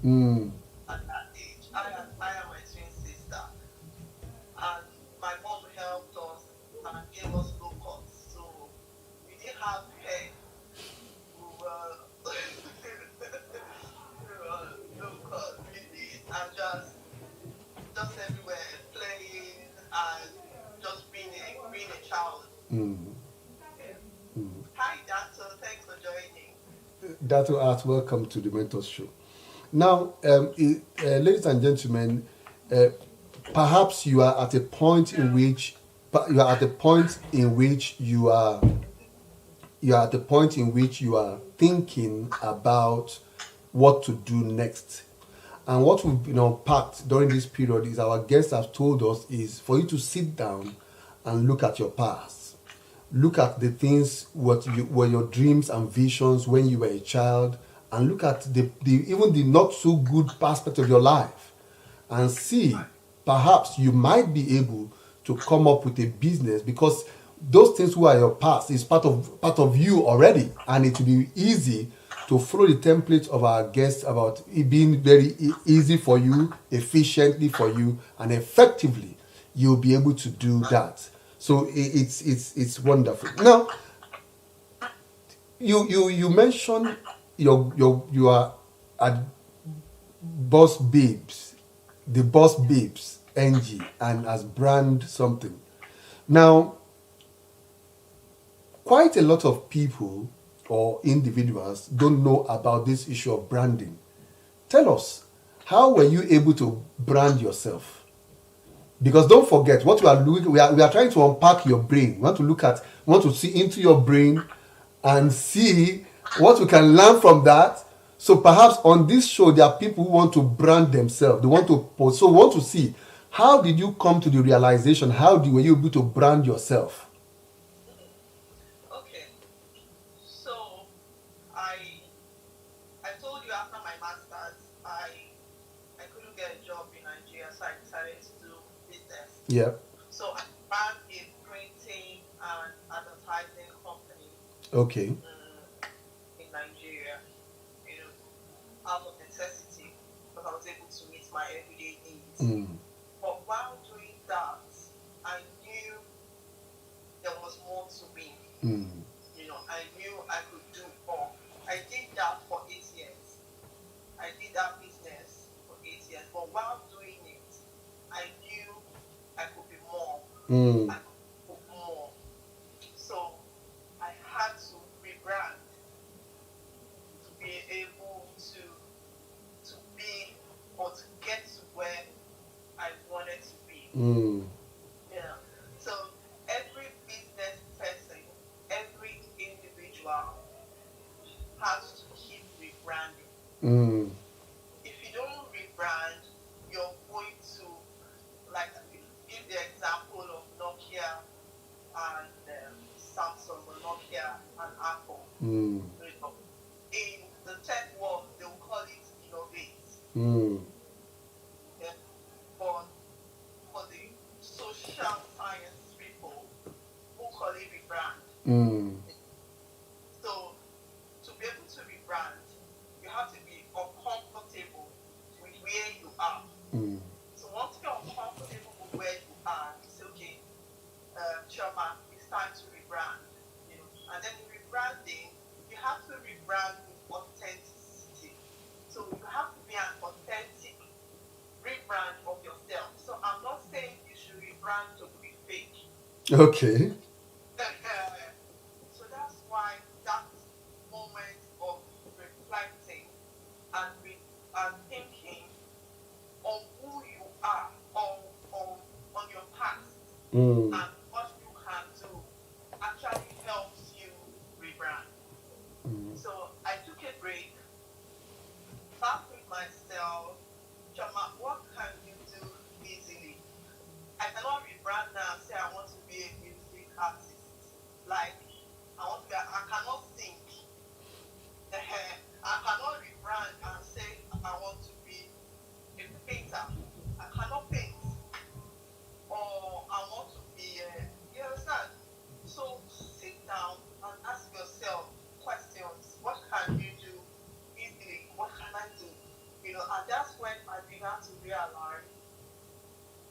Speaker 1: Mm.
Speaker 4: at that age. I am my twin sister, and my mom helped us and gave us low cuts. So we didn't have hair. We were low cuts, really, and just everywhere playing and just being a child.
Speaker 1: Mm.
Speaker 4: Hi, Doctor. Thanks for joining.
Speaker 1: Dato Art, welcome to the Mentors Show. Now, ladies and gentlemen, perhaps you are at a point in which you are thinking about what to do next. And what we've been unpacked during this period is our guests have told us is for you to sit down and look at your past. Look at the things what were your dreams and visions when you were a child, and look at even the not so good aspect of your life, and see perhaps you might be able to come up with a business, because those things who are your past is part of you already, and it will be easy to follow the template of our guests about it being very easy for you, efficiently for you, and effectively you'll be able to do that. So it's wonderful. Now, you mentioned you are at Boss Babes the Boss Babes NG and as brand something. Now, quite a lot of people or individuals don't know about this issue of branding. Tell us, how were you able to brand yourself? Because don't forget what we are trying to unpack your brain. We want to want to see into your brain and see what we can learn from that. So perhaps on this show there are people who want to brand themselves. They want to post. So we want to see, how did you come to the realization? Were you able to brand yourself?
Speaker 4: Okay, so I I told you after my masters, I couldn't get a job in Nigeria, so I decided to do business.
Speaker 1: Yeah.
Speaker 4: So I ran a printing and advertising company
Speaker 1: Okay.
Speaker 4: in Nigeria, out of necessity, because I was able to meet my everyday needs. But while doing that, I knew there was more to me. I knew I could do more. I did that for 8 years. I did that business for 8 years. But while doing it, I knew I could be more. I could put more. So I had to rebrand to be able to be or to get to where I wanted to be. Yeah. So every business person, every individual has to keep rebranding. If you don't rebrand, you're going to, like, give the example of Nokia and Samsung, or Nokia and Apple. In the tech world, they will call it innovate. Yeah. But for the social science people, who call it rebrand. So to be able to rebrand, you have to be uncomfortable with where you are. So once you're uncomfortable with where you are, you say, okay, Choma, it's time to rebrand. And then in rebranding, you have to rebrand with authenticity. So you have to be an authentic rebrand of yourself. So I'm not saying you should rebrand to be fake.
Speaker 1: Okay.
Speaker 4: So that's why that moment of reflecting and thinking on who you are, on your past, and what you can do actually helps you rebrand. So I took a break, sat with myself, Chama, what can you do easily? I cannot rebrand now and say I want to be a music artist. Like, I cannot sing. I cannot rebrand and say I want to be a painter. I cannot paint. Or I want to be, you understand? So sit down and ask yourself questions. What can you do easily? What can I do? And that's when I began to realize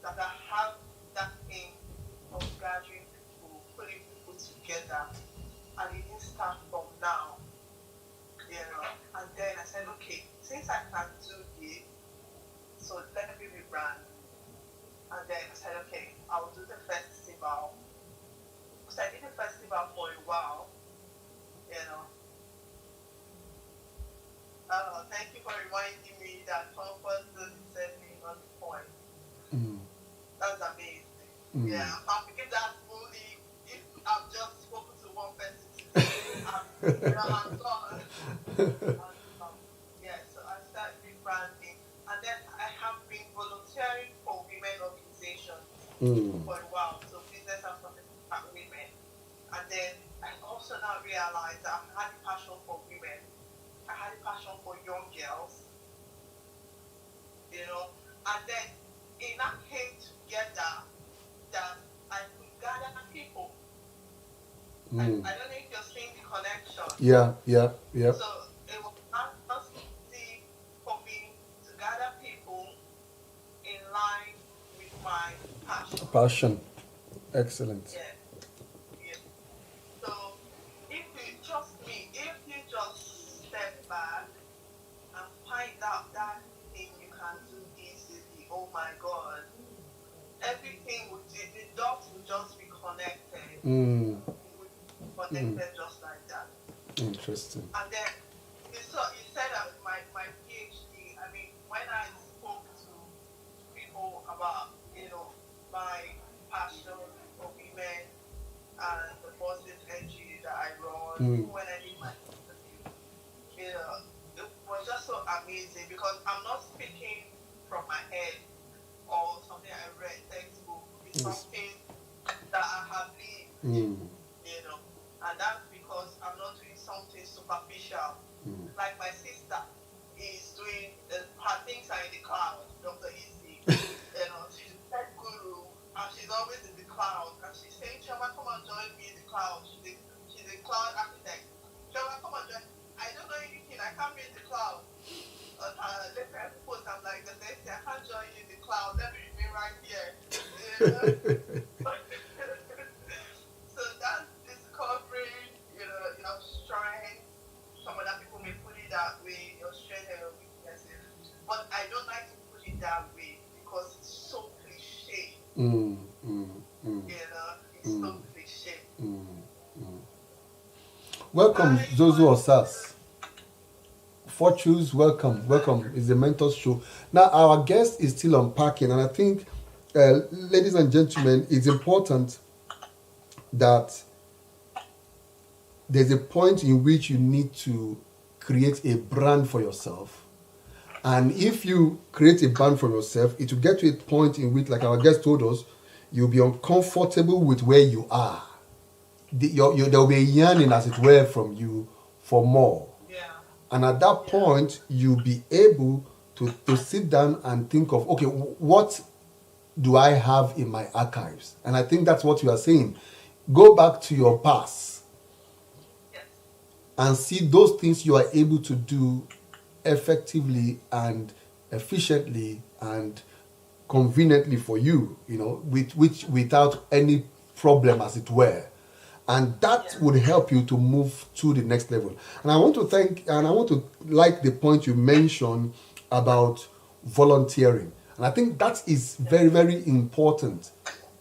Speaker 4: that I have that thing of gathering people, putting people together, and it didn't start from now. And then I said, okay, since I can do this, so let me rebrand. And then I said, okay, I will do the festival. So I did the festival for a while. Thank you for reminding me that comfort zone is certainly not the point. That's amazing. Yeah, I'm thinking that's only if I've just spoken to one person today. I'm gone. So I started rebranding, and then I have been volunteering for women organizations for a while. So business and something for women, and then I also now realized that I had a passion for women. I had a passion for young girls. And then it now came together that I could gather people. I don't know if you're seeing the connection.
Speaker 1: Yeah.
Speaker 4: So it was not easy for me to gather people in line with my passion.
Speaker 1: Excellent.
Speaker 4: Yeah. So if you trust me, if you just step back and find out that thing you can do easily over We connected just like that.
Speaker 1: Interesting.
Speaker 4: And then you said that my PhD, I mean, when I spoke to people about, my passion for women and the positive energy that I run, even when I did my interview, it was just so amazing because I'm not speaking from my head or something I read textbook. It's something that I have lived, and that's because I'm not doing something superficial. Like my sister is doing, her things are in the cloud, Dr. Easy. She's a tech guru, and she's always in the cloud. And she's saying, Shama, come and join me in the cloud. She's a cloud architect. Shama, come and join. I don't know anything. I can't be in the cloud. On her latest post, I'm like, the next day, I can't join you in the cloud. Let me remain right here. So that's discovering, your strength. Some other people may put it that way, your strength and your weaknesses. But I don't like to put it that way because it's so cliche. It's so cliche.
Speaker 1: Welcome, Zozo Osas. Fortunes, welcome. It's the Mentors Show. Now, our guest is still unpacking, and I think, ladies and gentlemen, it's important that there's a point in which you need to create a brand for yourself. And if you create a brand for yourself, it will get to a point in which, like our guest told us, you'll be uncomfortable with where you are. There will be a yearning, as it were, from you for more. And at that point, you'll be able to sit down and think of, okay, what do I have in my archives? And I think that's what you are saying. Go back to your past and see those things you are able to do effectively and efficiently and conveniently for you, without any problem, as it were. And that would help you to move to the next level. And I want to like the point you mentioned about volunteering. And I think that is very, very important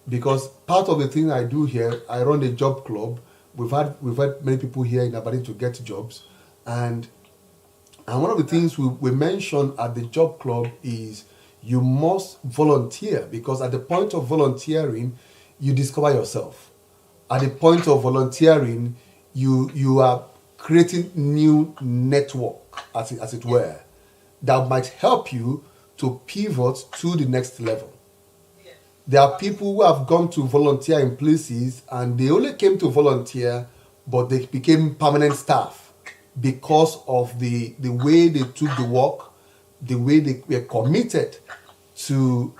Speaker 1: because part of the thing I do here, I run a job club. We've had many people here in Aberdeen to get jobs. And one of the things we mention at the job club is you must volunteer, because at the point of volunteering, you discover yourself. At the point of volunteering, you are creating new network, as it were, that might help you to pivot to the next level. There are people who have gone to volunteer in places and they only came to volunteer, but they became permanent staff because of the way they took the work, the way they were committed to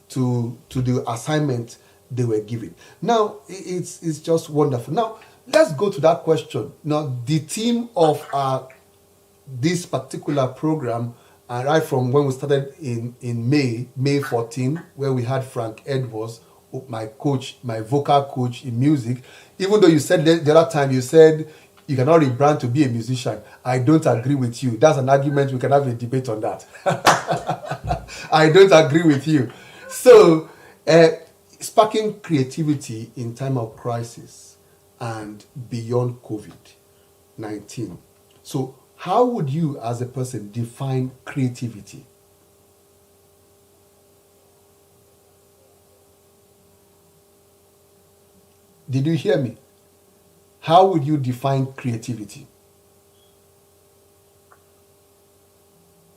Speaker 1: the assignment they were given. Now, it's just wonderful. Now, let's go to that question. Now, the theme of this particular program, right from when we started in May 14, where we had Frank Edwards, my coach, my vocal coach in music. Even though you said the other time, you said you cannot rebrand to be a musician. I don't agree with you. That's an argument. We can have a debate on that. I don't agree with you. So, sparking creativity in time of crisis and beyond COVID-19. So, how would you, as a person, define creativity? Did you hear me? How would you define creativity?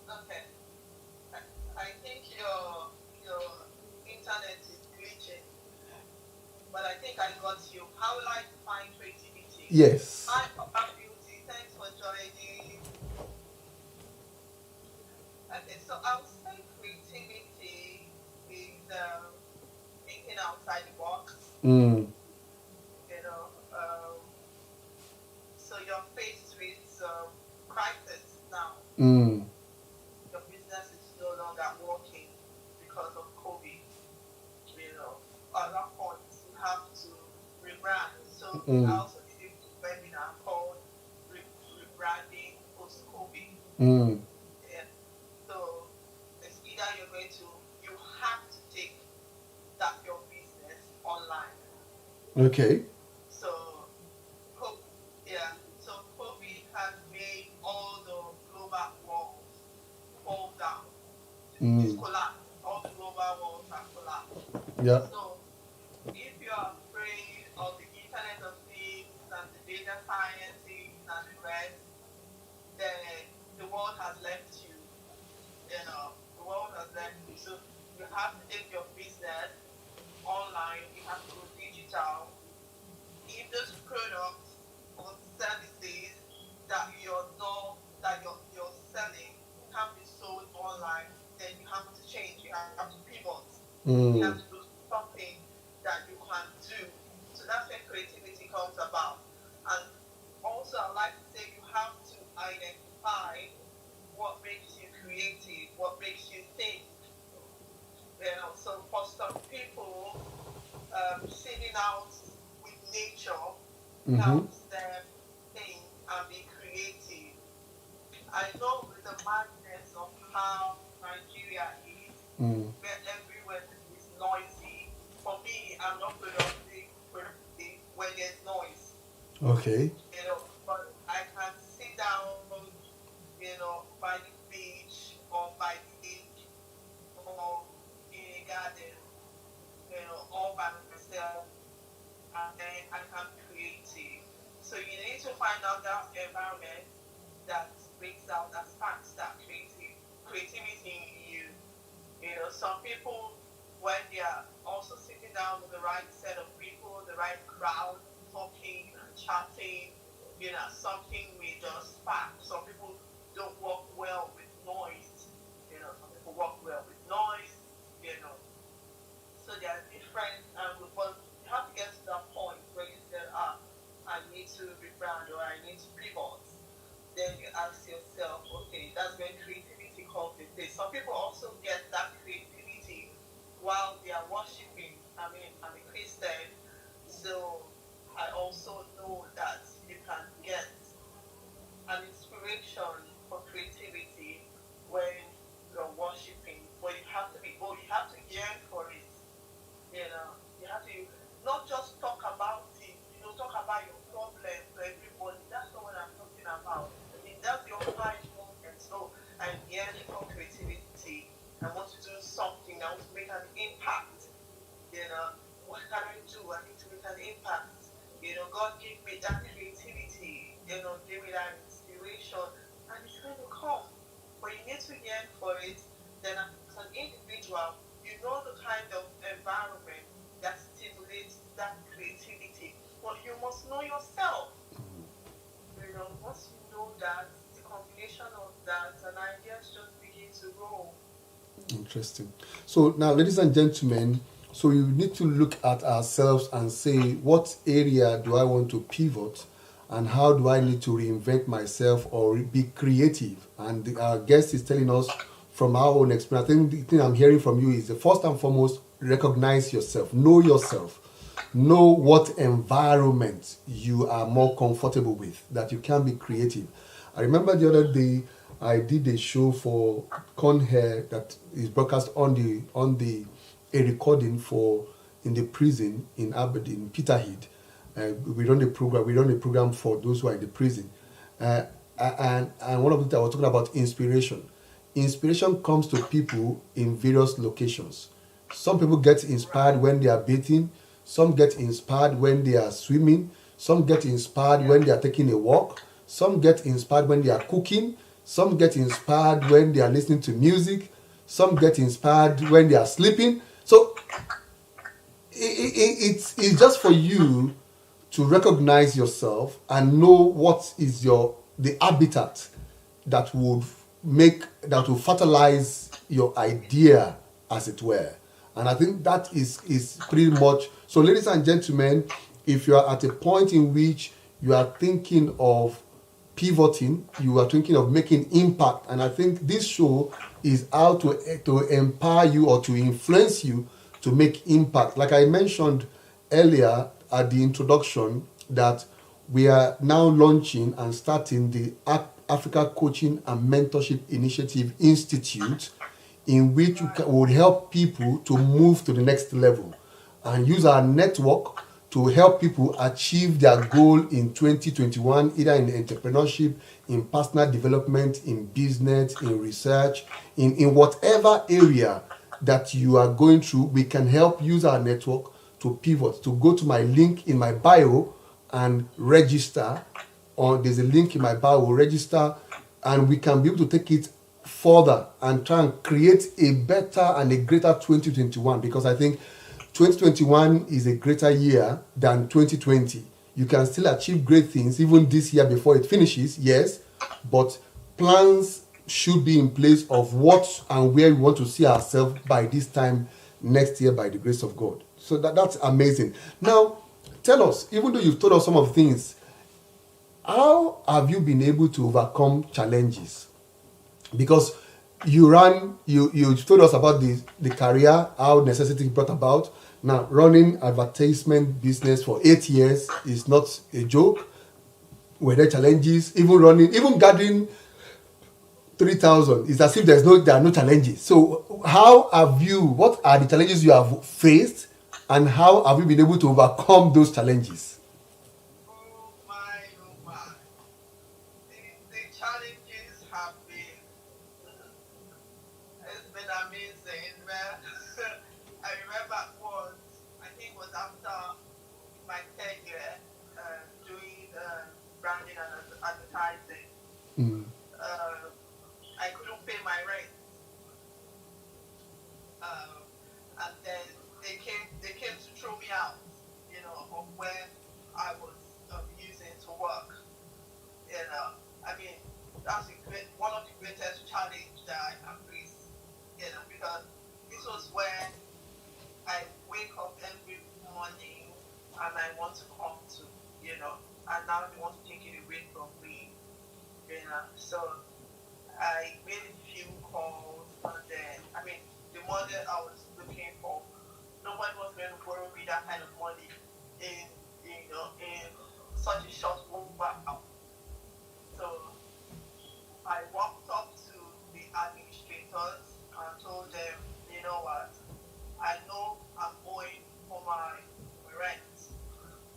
Speaker 4: Okay. I think your internet is glitching, but I think I got you. How will I define creativity?
Speaker 1: Yes.
Speaker 4: Hi, Papa Beauty. Thanks for joining. Okay, so I would say creativity is thinking outside the box. So you're faced with crisis now. Your business is no longer working because of COVID. At that point you have to rebrand. So I also did a webinar called rebranding post-COVID. So it's either you have to take that your business online.
Speaker 1: Okay.
Speaker 4: is collapsed. All the global walls are collapsed.
Speaker 1: Yeah.
Speaker 4: So if you are afraid of the Internet of Things and the data sciences and the rest, then the world has left you. The world has left you. So you have to take your business online. You have to go digital. If those products or services that you're selling can be sold online, then you have to change. You have to pivot. You have to do something that you can do. So that's where creativity comes about. And also, I'd like to say you have to identify what makes you creative, what makes you think. So for some people, sitting out with nature helps them think and be creative. I know with the madness of how Nigeria is, where everywhere is noisy. For me, I'm not productive when there's noise.
Speaker 1: Okay.
Speaker 4: But I can sit down, by the beach or by the lake or in a garden, all by myself, and then I can be creative. So you need to find out that environment that brings out, that sparks that creativity in you. Some people, when they are also sitting down with the right set of people, the right crowd, talking and chatting, something will just spark. Some people don't work well with noise. Some people work well with noise. So there are different angles, but you have to get to that point where you say, I need to rebrand or I need to pivot. Then you ask yourself, okay, that's when creativity comes in place. Some people also get that creativity while they are worshiping. I mean, I'm a Christian, so I also know that you can get an inspiration for creativity when you're worshiping. But you have to you have to yearn for it. You have to not just talk about it, talk about your problems to everybody. That's not what I'm talking about. I mean, that's your high moment. So I'm yearning for creativity. I want to do something. I want to make an impact. What can I do? I need to make an impact. God gave me that creativity. Give me that inspiration, and it's going to come. But you need to yearn for it. Then, as an individual, you know the kind of environment that stimulates that creativity. But you must know yourself. Once you know that, the combination of that, and ideas just begin to roll.
Speaker 1: Interesting. So now, ladies and gentlemen, so you need to look at ourselves and say, what area do I want to pivot, and how do I need to reinvent myself or be creative? And our guest is telling us from our own experience. I think the thing I'm hearing from you is, the first and foremost, recognize yourself, know yourself, know what environment you are more comfortable with, that you can be creative. I remember the other day I did a show for Conhair that is broadcast on a recording for in the prison in Aberdeen, Peterhead. We run a program for those who are in the prison, and one of the things I was talking about, inspiration. Inspiration comes to people in various locations. Some people get inspired when they are bathing. Some get inspired when they are swimming. Some get inspired when they are taking a walk. Some get inspired when they are cooking. Some get inspired when they are listening to music. Some get inspired when they are sleeping. So it's just for you to recognize yourself and know what is the habitat that will fertilize your idea, as it were. And I think that is pretty much so. Ladies and gentlemen, if you are at a point in which you are thinking of pivoting, you are thinking of making impact, and I think this show is how to empower you or to influence you to make impact. Like I mentioned earlier at the introduction, that we are now launching and starting the Africa Coaching and Mentorship Initiative Institute, in which we will help people to move to the next level and use our network to help people achieve their goal in 2021, either in entrepreneurship, in personal development, in business, in research, in whatever area that you are going through. We can help use our network to pivot, to go to my link in my bio and register. Or there's a link in my bio, register, and we can be able to take it further and try and create a better and a greater 2021, because I think 2021 is a greater year than 2020. You can still achieve great things even this year before it finishes, yes, but plans should be in place of what and where we want to see ourselves by this time next year by the grace of God. So that's amazing. Now, tell us, even though you've told us some of the things, how have you been able to overcome challenges? Because you told us about the career, how necessity brought about. Now, running advertisement business for 8 years is not a joke. Were there challenges? Even gathering 3,000, it's as if there are no challenges. So what are the challenges you have faced, and how have you been able to overcome those challenges?
Speaker 4: Oh my. The challenges have been, it's been amazing, man. I remember I think it was after my third year doing branding and advertising.
Speaker 1: Mm.
Speaker 4: I couldn't pay my rent. And then they came to throw me out, of where I was using to work. I mean, that's one of the greatest challenge that I have faced, because this was where I wake up every morning and I want to come to, and now they want to take it away from me, So I made a few calls, and then, the money I was looking for, nobody was going to borrow me that kind of money in such a short while. So I walked up to the administrators and told them, you know what, I know I'm owing for my rent,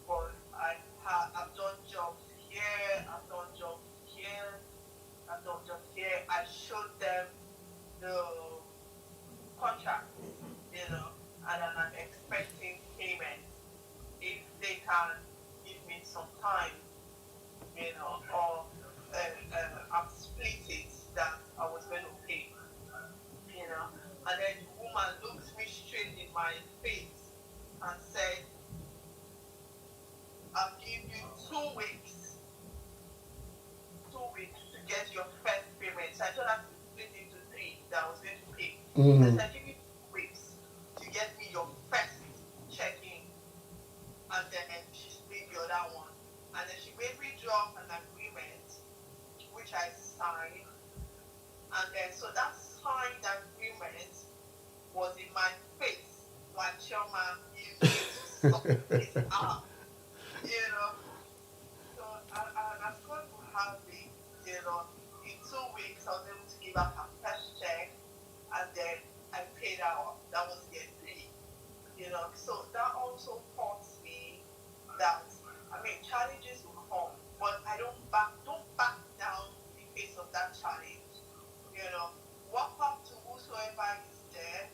Speaker 4: but I've done jobs here, I've done jobs here, I've done jobs here. I showed them the contract, and I'm expecting payment. If they can give me some time, or I'm split it that I was going to pay, and then the woman looked me straight in my face and said, I'll give you 2 weeks to get your first payment. So I told her to split it into 3 that I was going to pay. I said, I'll give you 2 weeks to get me your first check-in, and then she split the other one. And then she made me draw an agreement, which I signed. And then, so that signed agreement was in my face, like, Choma, you need to sort this out, So, as God will have it, in 2 weeks, I was able to give her her first check, and then I paid her. That was year 3, So that also taught me that, challenges will come, but I don't back down in the face of that challenge. Walk up to whosoever is there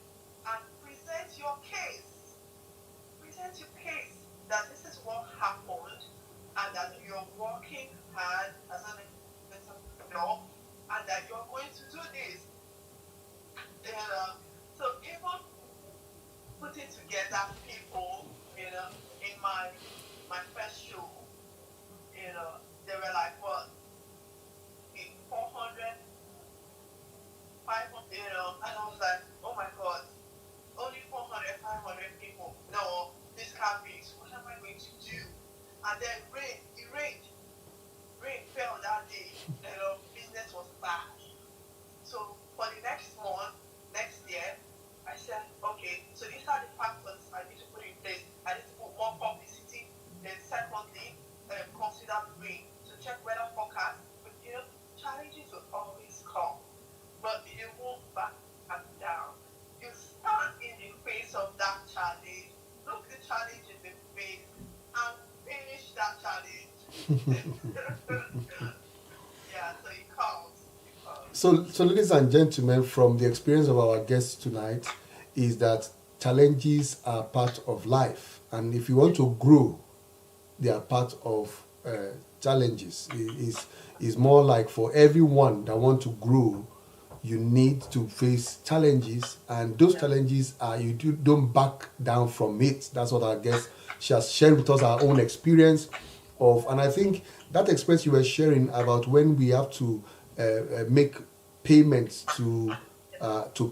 Speaker 4: and present your case. Present your case that this is what happened, and that you're working hard as an entrepreneur, and that you're going to do this. So even putting together people, in my first show, they were like, what, 400, 500, and I was like, oh my God, only 400, 500 people. No, this can't be. So what am I going to do? And then it rained. Rain fell that day. Business was bad. So for the next month, next year, I said, okay, so these are the factors I need to put in place. I need to put more publicity. Then secondly, consider the rain. So check weather forecast. But challenges will always come. But you won't back down. You stand in the face of that challenge. Look the challenge in the face Yeah, so it counts. It counts.
Speaker 1: So, ladies and gentlemen, from the experience of our guests tonight, is that challenges are part of life, and if you want to grow, they are part of challenges. Is more like for everyone that want to grow, you need to face challenges, and those challenges are don't back down from it. That's what I guess she has shared with us her own experience of, and I think that experience you were sharing about when we have to make payments to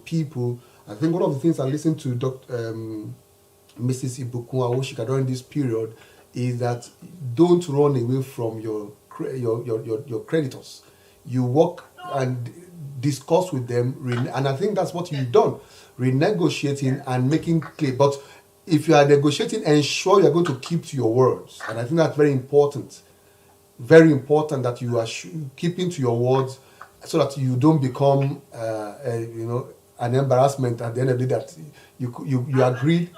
Speaker 1: people. I think one of the things I listened to Mrs. Ibukun Awoshika during this period is that don't run away from your creditors. You work and discuss with them, and I think that's what you've done, renegotiating and making clear. But if you are negotiating, ensure you're going to keep to your words, and I think that's very important. Very important that you are keeping to your words, so that you don't become, an embarrassment at the end of the day. That you agreed.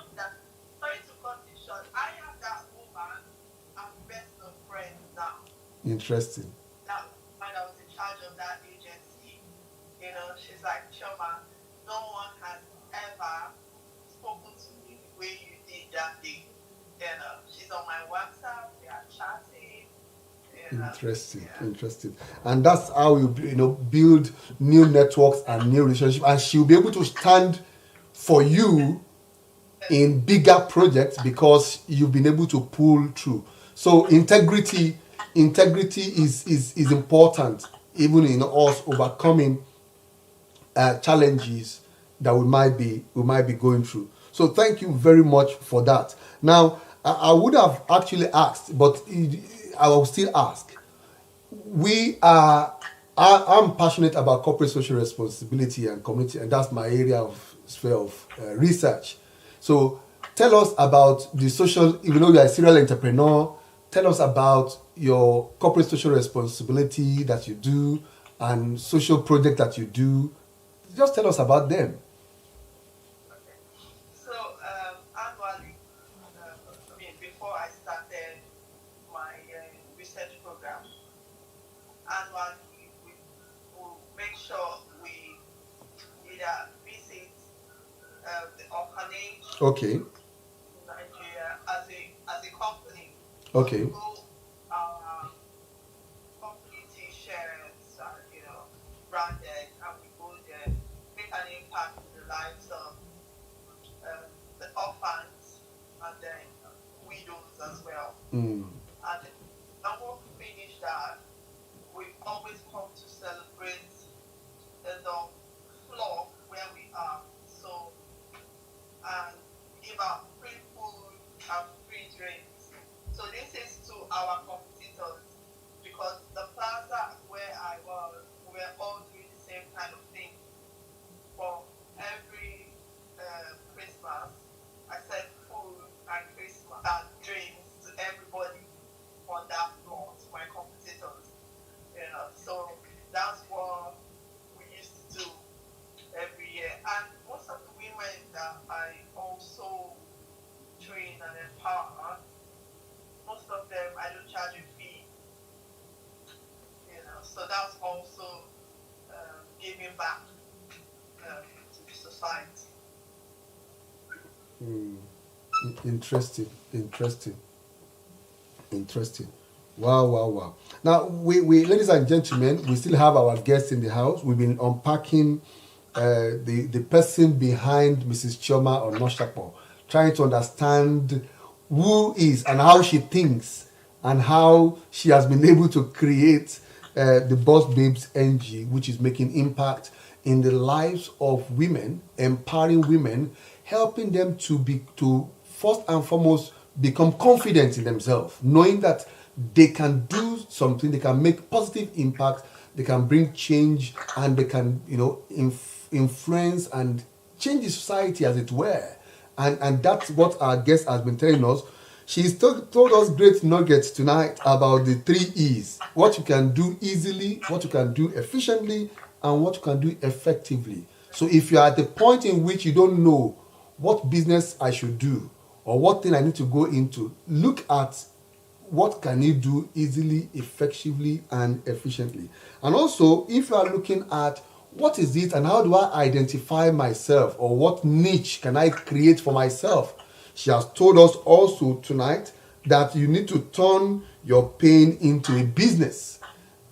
Speaker 4: Sorry to cut it short. I am that woman as best of friends now.
Speaker 1: Interesting.
Speaker 4: That when I was in charge of that agency, she's like, Choma, no one has ever spoken to me the way you did that day. She's on my WhatsApp, we are chatting.
Speaker 1: Interesting, and that's how you build new networks and new relationships, and she'll be able to stand for you in bigger projects because you've been able to pull through. So integrity is important, even in us overcoming challenges that we might be going through. So thank you very much for that. Now I would have actually asked, but I will still ask. I'm passionate about corporate social responsibility and community, and that's my area of sphere of research. So tell us about the social, even though you're a serial entrepreneur, tell us about your corporate social responsibility that you do and social project that you do. Just tell us about them.
Speaker 4: Okay. So annually, before I started my research program, annually we will make sure we either visit the orphanage
Speaker 1: Okay.
Speaker 4: in Nigeria as a company.
Speaker 1: Okay.
Speaker 4: We go our company t-shirts are branded, and we go there, make an impact in the lives of the orphans and then widows as well.
Speaker 1: Mm.
Speaker 4: And when we finish that, we always come to celebrate the floor where we are. So, and give out free food and free drinks. So this is to our competitors, because the plaza where I was, we were all doing the same kind of thing. For every Christmas, I said food and Christmas and drinks to everybody on that floor, to my competitors. So that's what we used to do every year. And most of the women that I also train and empower, most of them I don't charge a fee. So that's also giving back to the society.
Speaker 1: Interesting. Wow. Now, we ladies and gentlemen, we still have our guests in the house. We've been unpacking the person behind Mrs. Chioma Onoshapo, trying to understand who is and how she thinks and how she has been able to create the Boss Babes NG, which is making impact in the lives of women, empowering women, helping them to first and foremost become confident in themselves, knowing that they can do something, they can make positive impact, they can bring change, and they can influence and change the society, as it were. And that's what our guest has been telling us. She's told us great nuggets tonight about the 3 E's. What you can do easily, what you can do efficiently, and what you can do effectively. So if you're at the point in which you don't know what business I should do or what thing I need to go into, look at what can you do easily, effectively, and efficiently. And also, if you are looking at what is it and how do I identify myself, or what niche can I create for myself, she has told us also tonight that you need to turn your pain into a business.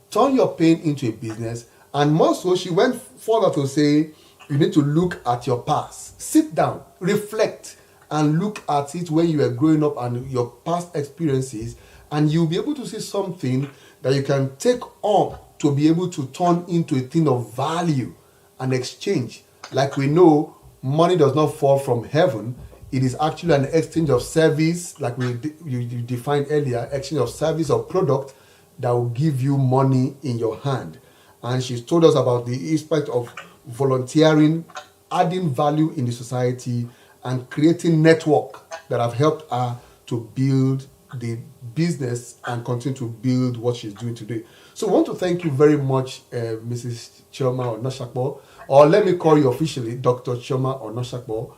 Speaker 1: Turn your pain into a business. And more so, she went further to say you need to look at your past. Sit down, reflect, and look at it when you were growing up and your past experiences, and you'll be able to see something that you can take on to be able to turn into a thing of value and exchange. Like we know, money does not fall from heaven. It is actually an exchange of service, like you defined earlier, exchange of service or product that will give you money in your hand. And she's told us about the aspect of volunteering, adding value in the society, and creating network that have helped her to build the business and continue to build what she's doing today. So I want to thank you very much, Mrs. Chioma Onoshakbo, or let me call you officially Dr. Chioma Onoshakbo,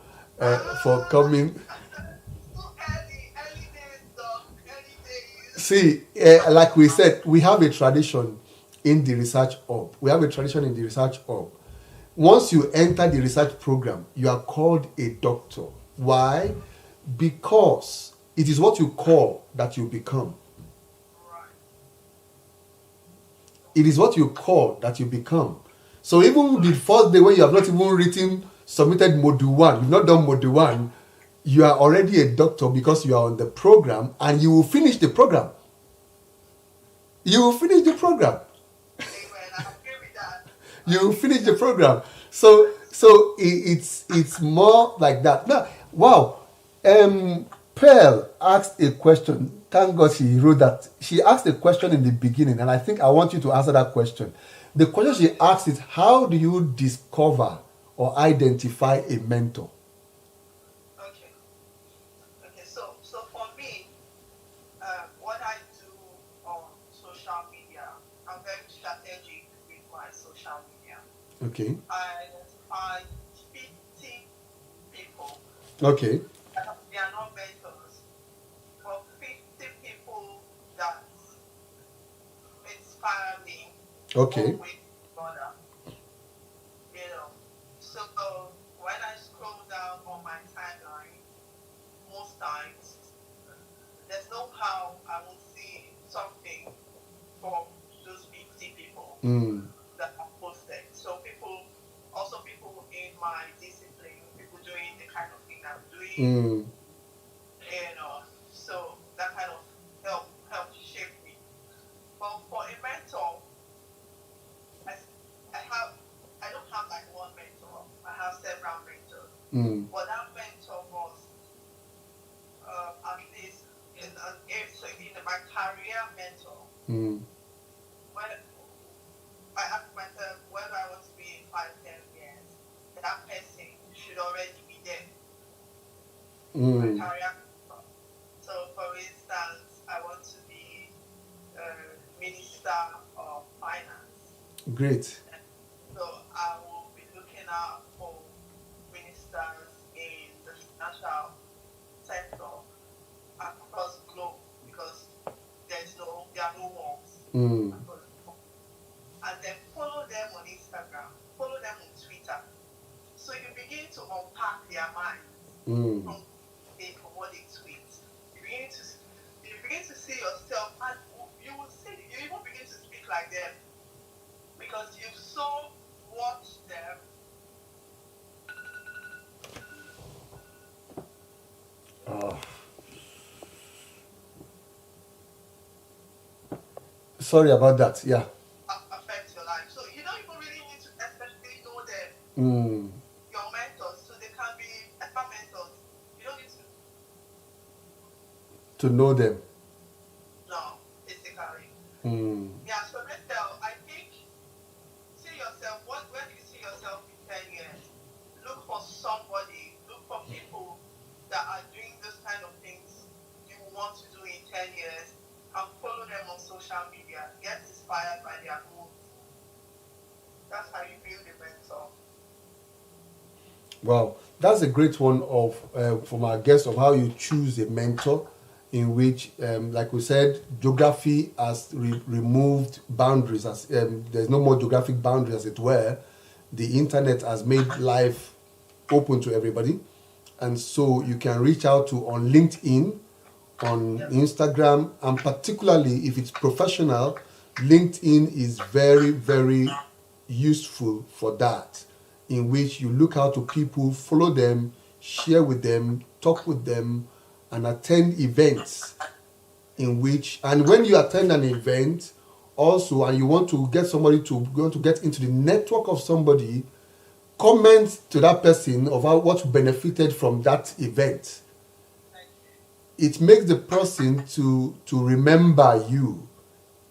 Speaker 1: for coming.
Speaker 4: Early days, doc. Early days.
Speaker 1: See, like we said, we have a tradition in the research hub. Once you enter the research program, you are called a doctor. Why? Because it is what you call that you become. It is what you call that you become. So even the first day when you have not even submitted module 1, you've not done module 1, you are already a doctor because you are on the program, and you will finish the program. You will finish the program. You finish the program. So it's more like that. Now, wow. Pearl asked a question. Thank God she wrote that. She asked a question in the beginning, and I think I want you to answer that question. The question she asked is, how do you discover or identify a mentor?
Speaker 4: Okay. So for me, what I do on social media, I'm very strategic with my social media.
Speaker 1: Okay.
Speaker 4: I identify 50 people.
Speaker 1: Okay.
Speaker 4: They are not mentors, but 50 people that inspire me.
Speaker 1: Okay.
Speaker 4: One way or another. So when I scroll down on my timeline, most times there's no how I will see something from those 50 people that are posted. So people in my discipline, people doing the kind of thing I'm doing, so that kind of help shape me. But for a mentor, I don't have like one mentor. I have several mentors. But that mentor was at least in my career mentor. When I ask myself whether I want to be in 5-10 years, that person should already be there. My career mentor. So for instance, I want to be Minister of Finance.
Speaker 1: Great.
Speaker 4: So I will be looking out for ministers in the financial sector across the globe, because there are no walls. And then follow them on Instagram, follow them on Twitter. So you begin to unpack their minds from what they tweet. You begin to see yourself, and you even begin to speak like them, because you've so watched them.
Speaker 1: Sorry about that. Yeah.
Speaker 4: Affect your life. So you don't even really need to especially know them. Your mentors, so they can be expert mentors. You don't need
Speaker 1: to know them.
Speaker 4: No, basically. Yeah, so I think, see yourself, where do you see yourself in 10 years? Look for somebody, look for people that are doing this kind of things you want to do in 10 years, and follow them on social media. Get inspired by their moves. That's how you build a mentor.
Speaker 1: Wow, that's a great one from our guest of how you choose a mentor. in which, like we said, geography has removed boundaries. As there's no more geographic boundaries, as it were. The internet has made life open to everybody, and so you can reach out to on LinkedIn, on Instagram, and particularly if it's professional, LinkedIn is very, very useful for that, in which you look out to people, follow them, share with them, talk with them, and attend events in which, and when you attend an event also, and you want to get somebody to want to get into the network of somebody, comment to that person of how, what benefited from that event. It makes the person to remember you.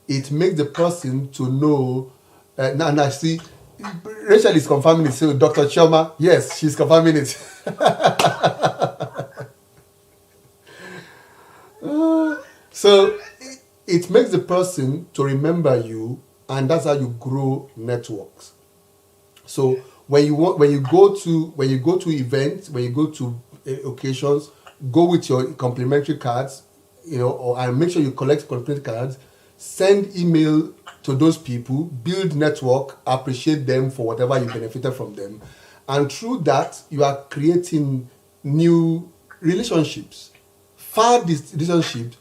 Speaker 1: It makes the person to know. And I see Rachel is confirming it. So Dr. Choma, yes, she's confirming it. So it makes the person to remember you, and that's how you grow networks. So when you go to events, when you go to occasions, go with your complimentary cards, and make sure you collect complimentary cards. Send email to those people, build network, appreciate them for whatever you benefited from them, and through that you are creating new relationships. Far this relationship.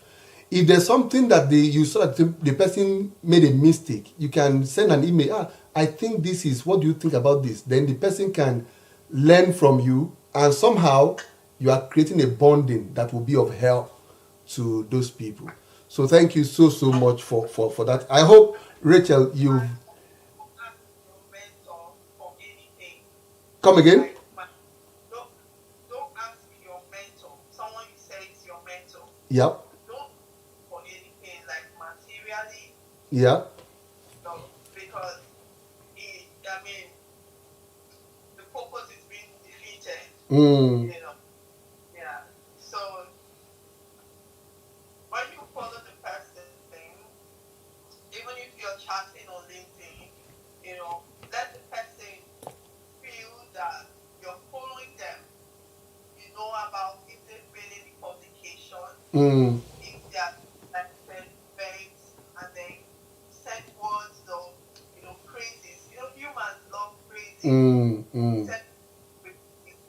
Speaker 1: If there's something that you saw that the person made a mistake, you can send an email. I think this is, what do you think about this? Then the person can learn from you, and somehow you are creating a bonding that will be of help to those people. So thank you so much for that. I hope, Rachel, you come again.
Speaker 4: Don't ask your mentor, someone you say is your mentor.
Speaker 1: Yep.
Speaker 4: Don't for anything like materially.
Speaker 1: Yeah.
Speaker 4: No, because the purpose is being defeated. Yeah. So when you follow the person, even if you're chatting on LinkedIn, let the person feel that you're following them. You know about if they've been in the publication, if they're like events, and they send words of praises. Humans love praises.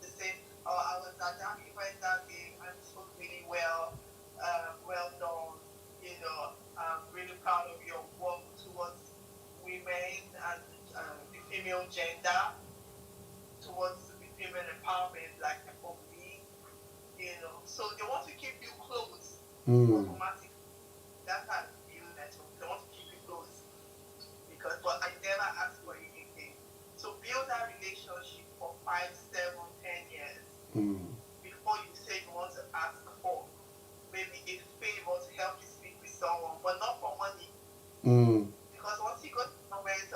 Speaker 4: The same. I was at that event that day and spoke really well. Well done. I'm really proud of your work towards women and the female gender, towards the female empowerment, like for me. So they want to keep you close. Automatically. That's how you feel that they want to keep you close. But I never ask for anything. So build that relationship for 5, 7, 10 years before you say you want to ask for maybe a favor to help you speak with someone, but not for money. Because once you go to somewhere and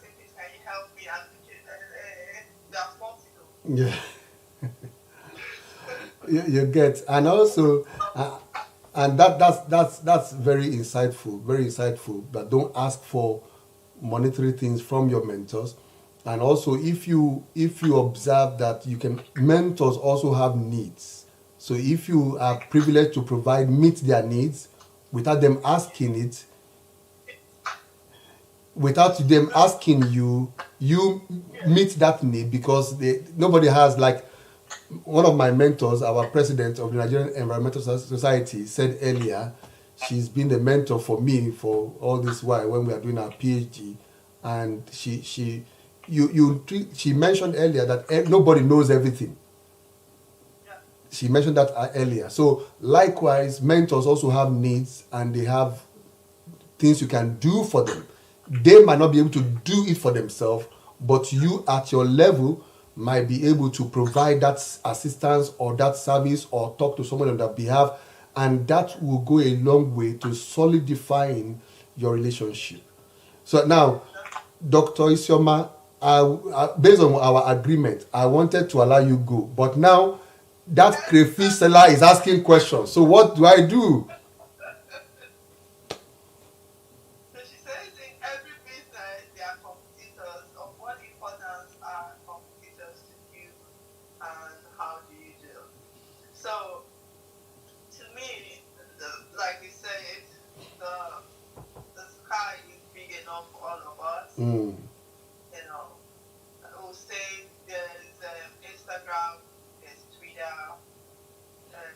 Speaker 4: say, please, can you help me? And that's possible.
Speaker 1: Yeah. you get, and also, and that's very insightful. But don't ask for monetary things from your mentors. And also, if you observe that mentors also have needs. So if you are privileged to meet their needs without them asking it, without them asking you meet that need, because nobody has, like one of my mentors, our president of the Nigerian Environmental Society, said earlier, she's been a mentor for me for all this while when we are doing our PhD, and she mentioned earlier that nobody knows everything. She mentioned that earlier. So likewise, mentors also have needs, and they have things you can do for them. They might not be able to do it for themselves, but you at your level might be able to provide that assistance or that service, or talk to someone on their behalf, and that will go a long way to solidifying your relationship. So now, Dr. Isioma, based on our agreement, I wanted to allow you go, but now that crayfish seller is asking questions. So what do I do?
Speaker 4: So she says in every business there are competitors. Of what importance are competitors to you, and how do you do? So to me,
Speaker 1: Mm.
Speaker 4: You know, I would say there's Instagram, there's Twitter,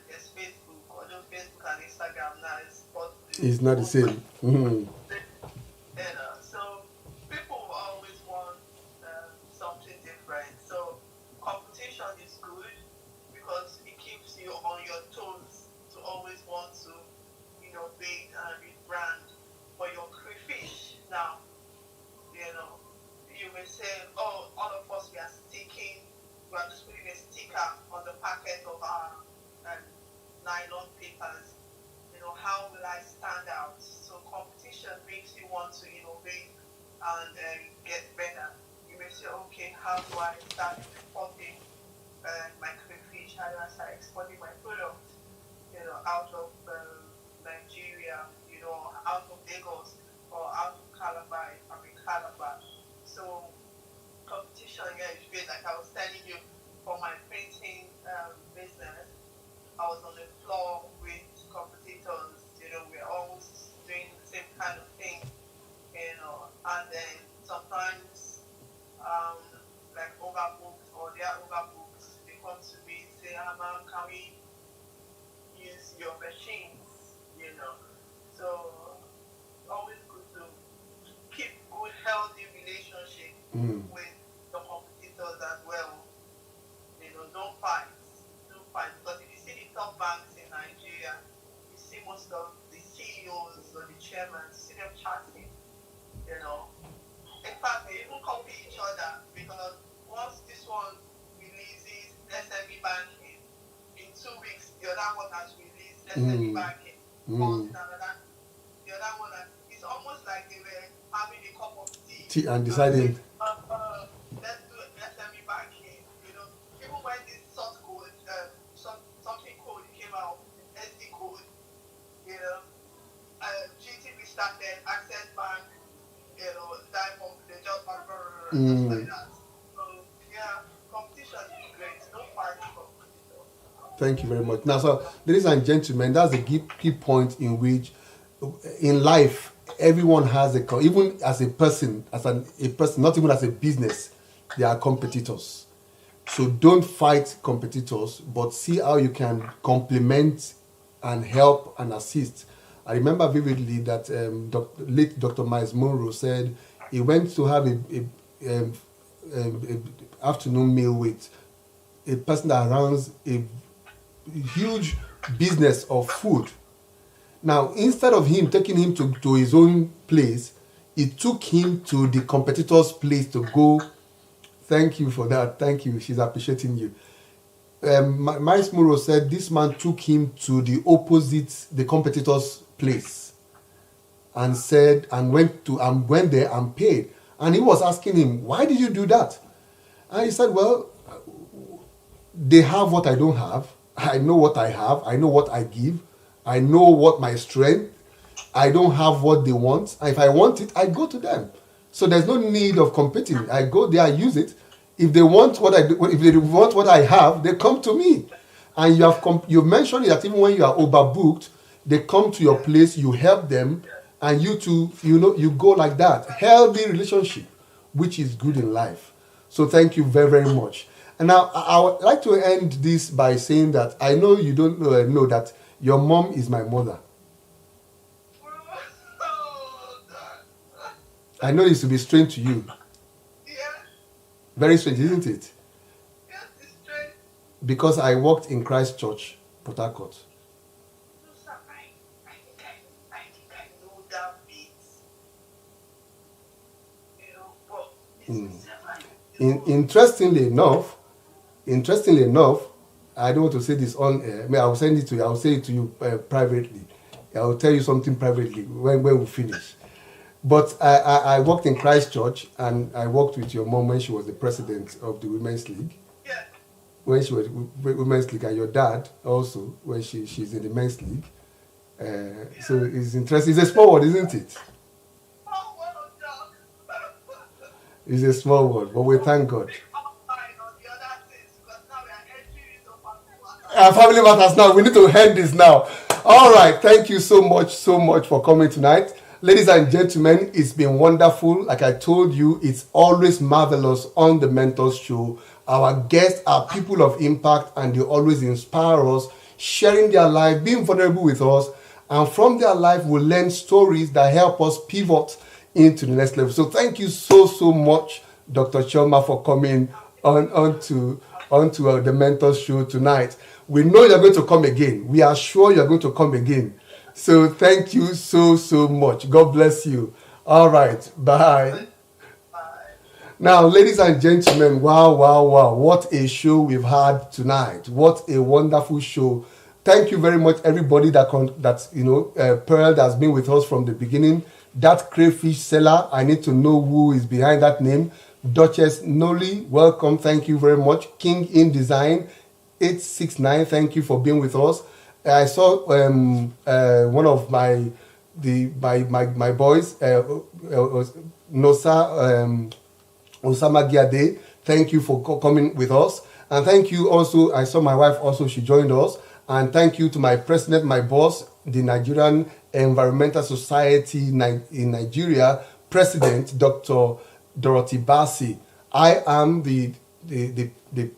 Speaker 4: there's Facebook. Although Facebook and Instagram now is both
Speaker 1: It's not the same. Mm.
Speaker 4: so people will always want something different. So competition is good because it keeps you on your toes to always want to innovate and rebrand for your crayfish. Now, you may say, oh, all of us, we are just putting a sticker on the packet of our nylon papers. How will I stand out? So competition makes you want to innovate and get better. You may say, okay, how do I start exporting my crayfish? How do I start exporting my product? Out of Nigeria, out of Lagos or out of Calabar if I'm in Calabar. So competition here is great. Like I was telling you, for my printing business, I was on the floor with competitors. We're always doing the same kind of thing, and then sometimes like overbooked or they are overbooked, they come to me and say, ma'am, can we use your machines? So always good to keep good, healthy relationship with the competitors as well. Don't fight. Because if you see the top banks in Nigeria, you see most of the CEOs or the chairmen, see them chatting. In fact, they even copy each other because once this one releases SME banking, in 2 weeks the other one has released SME banking. The other one, it's almost like they were having a cup of tea
Speaker 1: And deciding.
Speaker 4: Let's do SME banking. Even when this source code, something code came out, SD code, GTB started, Access Bank, Diamond, they just like that. So yeah, competition is great. Don't fight competition.
Speaker 1: Thank you very much. Now, so ladies and gentlemen, that's a key point in which, in life, everyone has even as a person, a person, not even as a business, there are competitors. So don't fight competitors, but see how you can complement and help and assist. I remember vividly that late Dr. Miles Monroe said he went to have a afternoon meal with a person that runs a huge business of food. Now, instead of him taking him to his own place, he took him to the competitor's place to go. Thank you for that. Thank you. She's appreciating you. Miles Monroe said this man took him to the competitor's place, and went there and paid. And he was asking him, why did you do that? And he said, well, they have what I don't have. I know what I have. I know what I give. I know what my strength. I don't have what they want. And if I want it, I go to them. So there's no need of competing. I go there, I use it. If they want what I do, if they want what I have, they come to me. And you've mentioned that even when you are overbooked, they come to your place, you help them, and you two, you go like that. Healthy relationship, which is good in life. So thank you very, very much. And now I would like to end this by saying that I know you don't know that your mom is my mother. I know this will be strange to you.
Speaker 4: Yeah.
Speaker 1: Very strange, isn't it?
Speaker 4: Yes, it's strange.
Speaker 1: Because I worked in Christ Church, Port Harcourt.
Speaker 4: No, sir, I think I know that bit. But it's
Speaker 1: Interestingly enough, I don't want to say this on air. I will send it to you. I will say it to you privately. I will tell you something privately when we finish. But I worked in Christ Church, and I worked with your mom when she was the president of the Women's League.
Speaker 4: Yeah.
Speaker 1: When she was Women's League, and your dad also, when she's in the Men's League. So it's interesting. It's a small word, isn't it?
Speaker 4: Oh, well done.
Speaker 1: It's a small word, but we thank God. Family matters now. We need to end this now. All right. Thank you so much for coming tonight. Ladies and gentlemen, it's been wonderful. Like I told you, it's always marvelous on the Mentors Show. Our guests are people of impact and they always inspire us, sharing their life, being vulnerable with us, and from their life we'll learn stories that help us pivot into the next level. So thank you so much, Dr. Choma, for coming onto the Mentors Show tonight. We know you're going to come again. We are sure you're going to come again. So thank you so much. God bless you. All right. Bye. Now, ladies and gentlemen, wow. What a show we've had tonight. What a wonderful show. Thank you very much, everybody Pearl that's been with us from the beginning. That crayfish seller, I need to know who is behind that name. Duchess Noli, welcome. Thank you very much. King in Design 869, thank you for being with us. I saw one of my boys, Nosa Osama Giade. Thank you for coming with us, and thank you also. I saw my wife also; she joined us. And thank you to my president, my boss, the Nigerian Environmental Society in Nigeria, President Dr. Dorothy Basi. I am the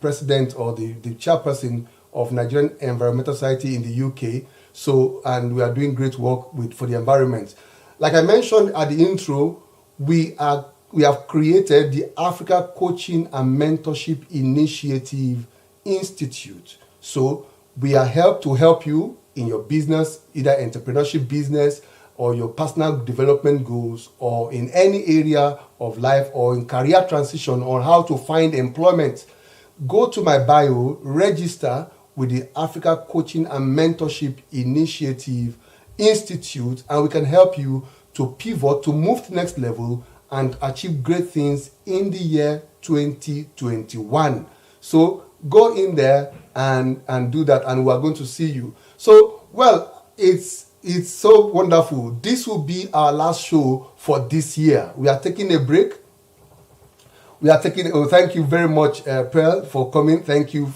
Speaker 1: president or the chairperson of Nigerian Environmental Society in the UK. So, and we are doing great work for the environment. Like I mentioned at the intro, we have created the Africa Coaching and Mentorship Initiative Institute. So we are to help you in your business, either entrepreneurship business or your personal development goals, or in any area of life, or in career transition, on how to find employment. Go to my bio, register with the Africa Coaching and Mentorship Initiative Institute, and we can help you to pivot, to move to the next level and achieve great things in the year 2021. So go in there and do that, and we are going to see you. So, well, it's so wonderful. This will be our last show for this year. We are taking a break. Thank you very much, Pearl, for coming. Thank you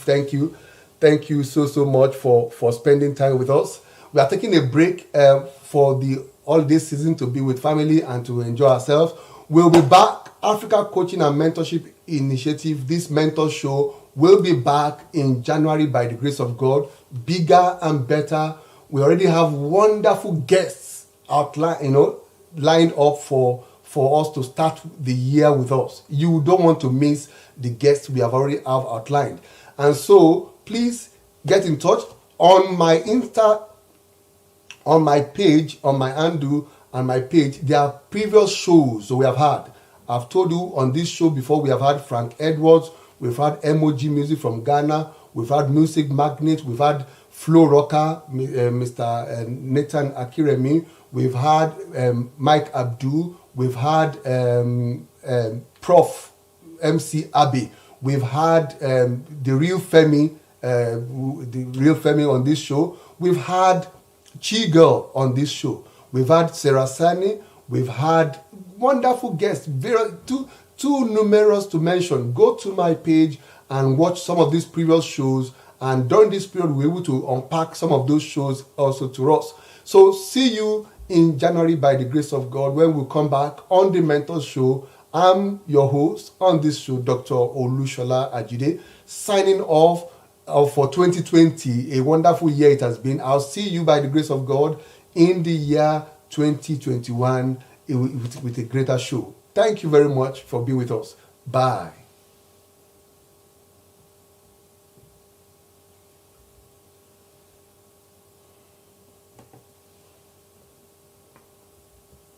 Speaker 1: so much for spending time with us. We are taking a break for the holiday season to be with family and to enjoy ourselves. We'll be back. Africa Coaching and Mentorship Initiative, this mentor show, will be back in January by the grace of God, bigger and better. We already have wonderful guests lined up for us to start the year with us. You don't want to miss the guests we have already outlined. And so please get in touch on my Insta, on my page, on my handle and my page. There are previous shows we have had. I've told you on this show before, we have had Frank Edwards, we've had MOG Music from Ghana, we've had Music Magnet, we've had Flo Rocker, Mr. Nathan Akiremi, we've had Mike Abdul, we've had Prof. MC Abbey, we've had the real Femi on this show, we've had Chi Girl on this show, we've had Sarah Sani, we've had wonderful guests, too numerous to mention. Go to my page and watch some of these previous shows, and during this period we're able to unpack some of those shows also to us. So see you in January by the grace of God, when we'll come back on the Mentors Show. I'm your host on this show, Dr. Olushola Ajide, signing off for 2020. A wonderful year it has been. I'll see you by the grace of God in the year 2021 with a greater show. Thank you very much for being with us. Bye.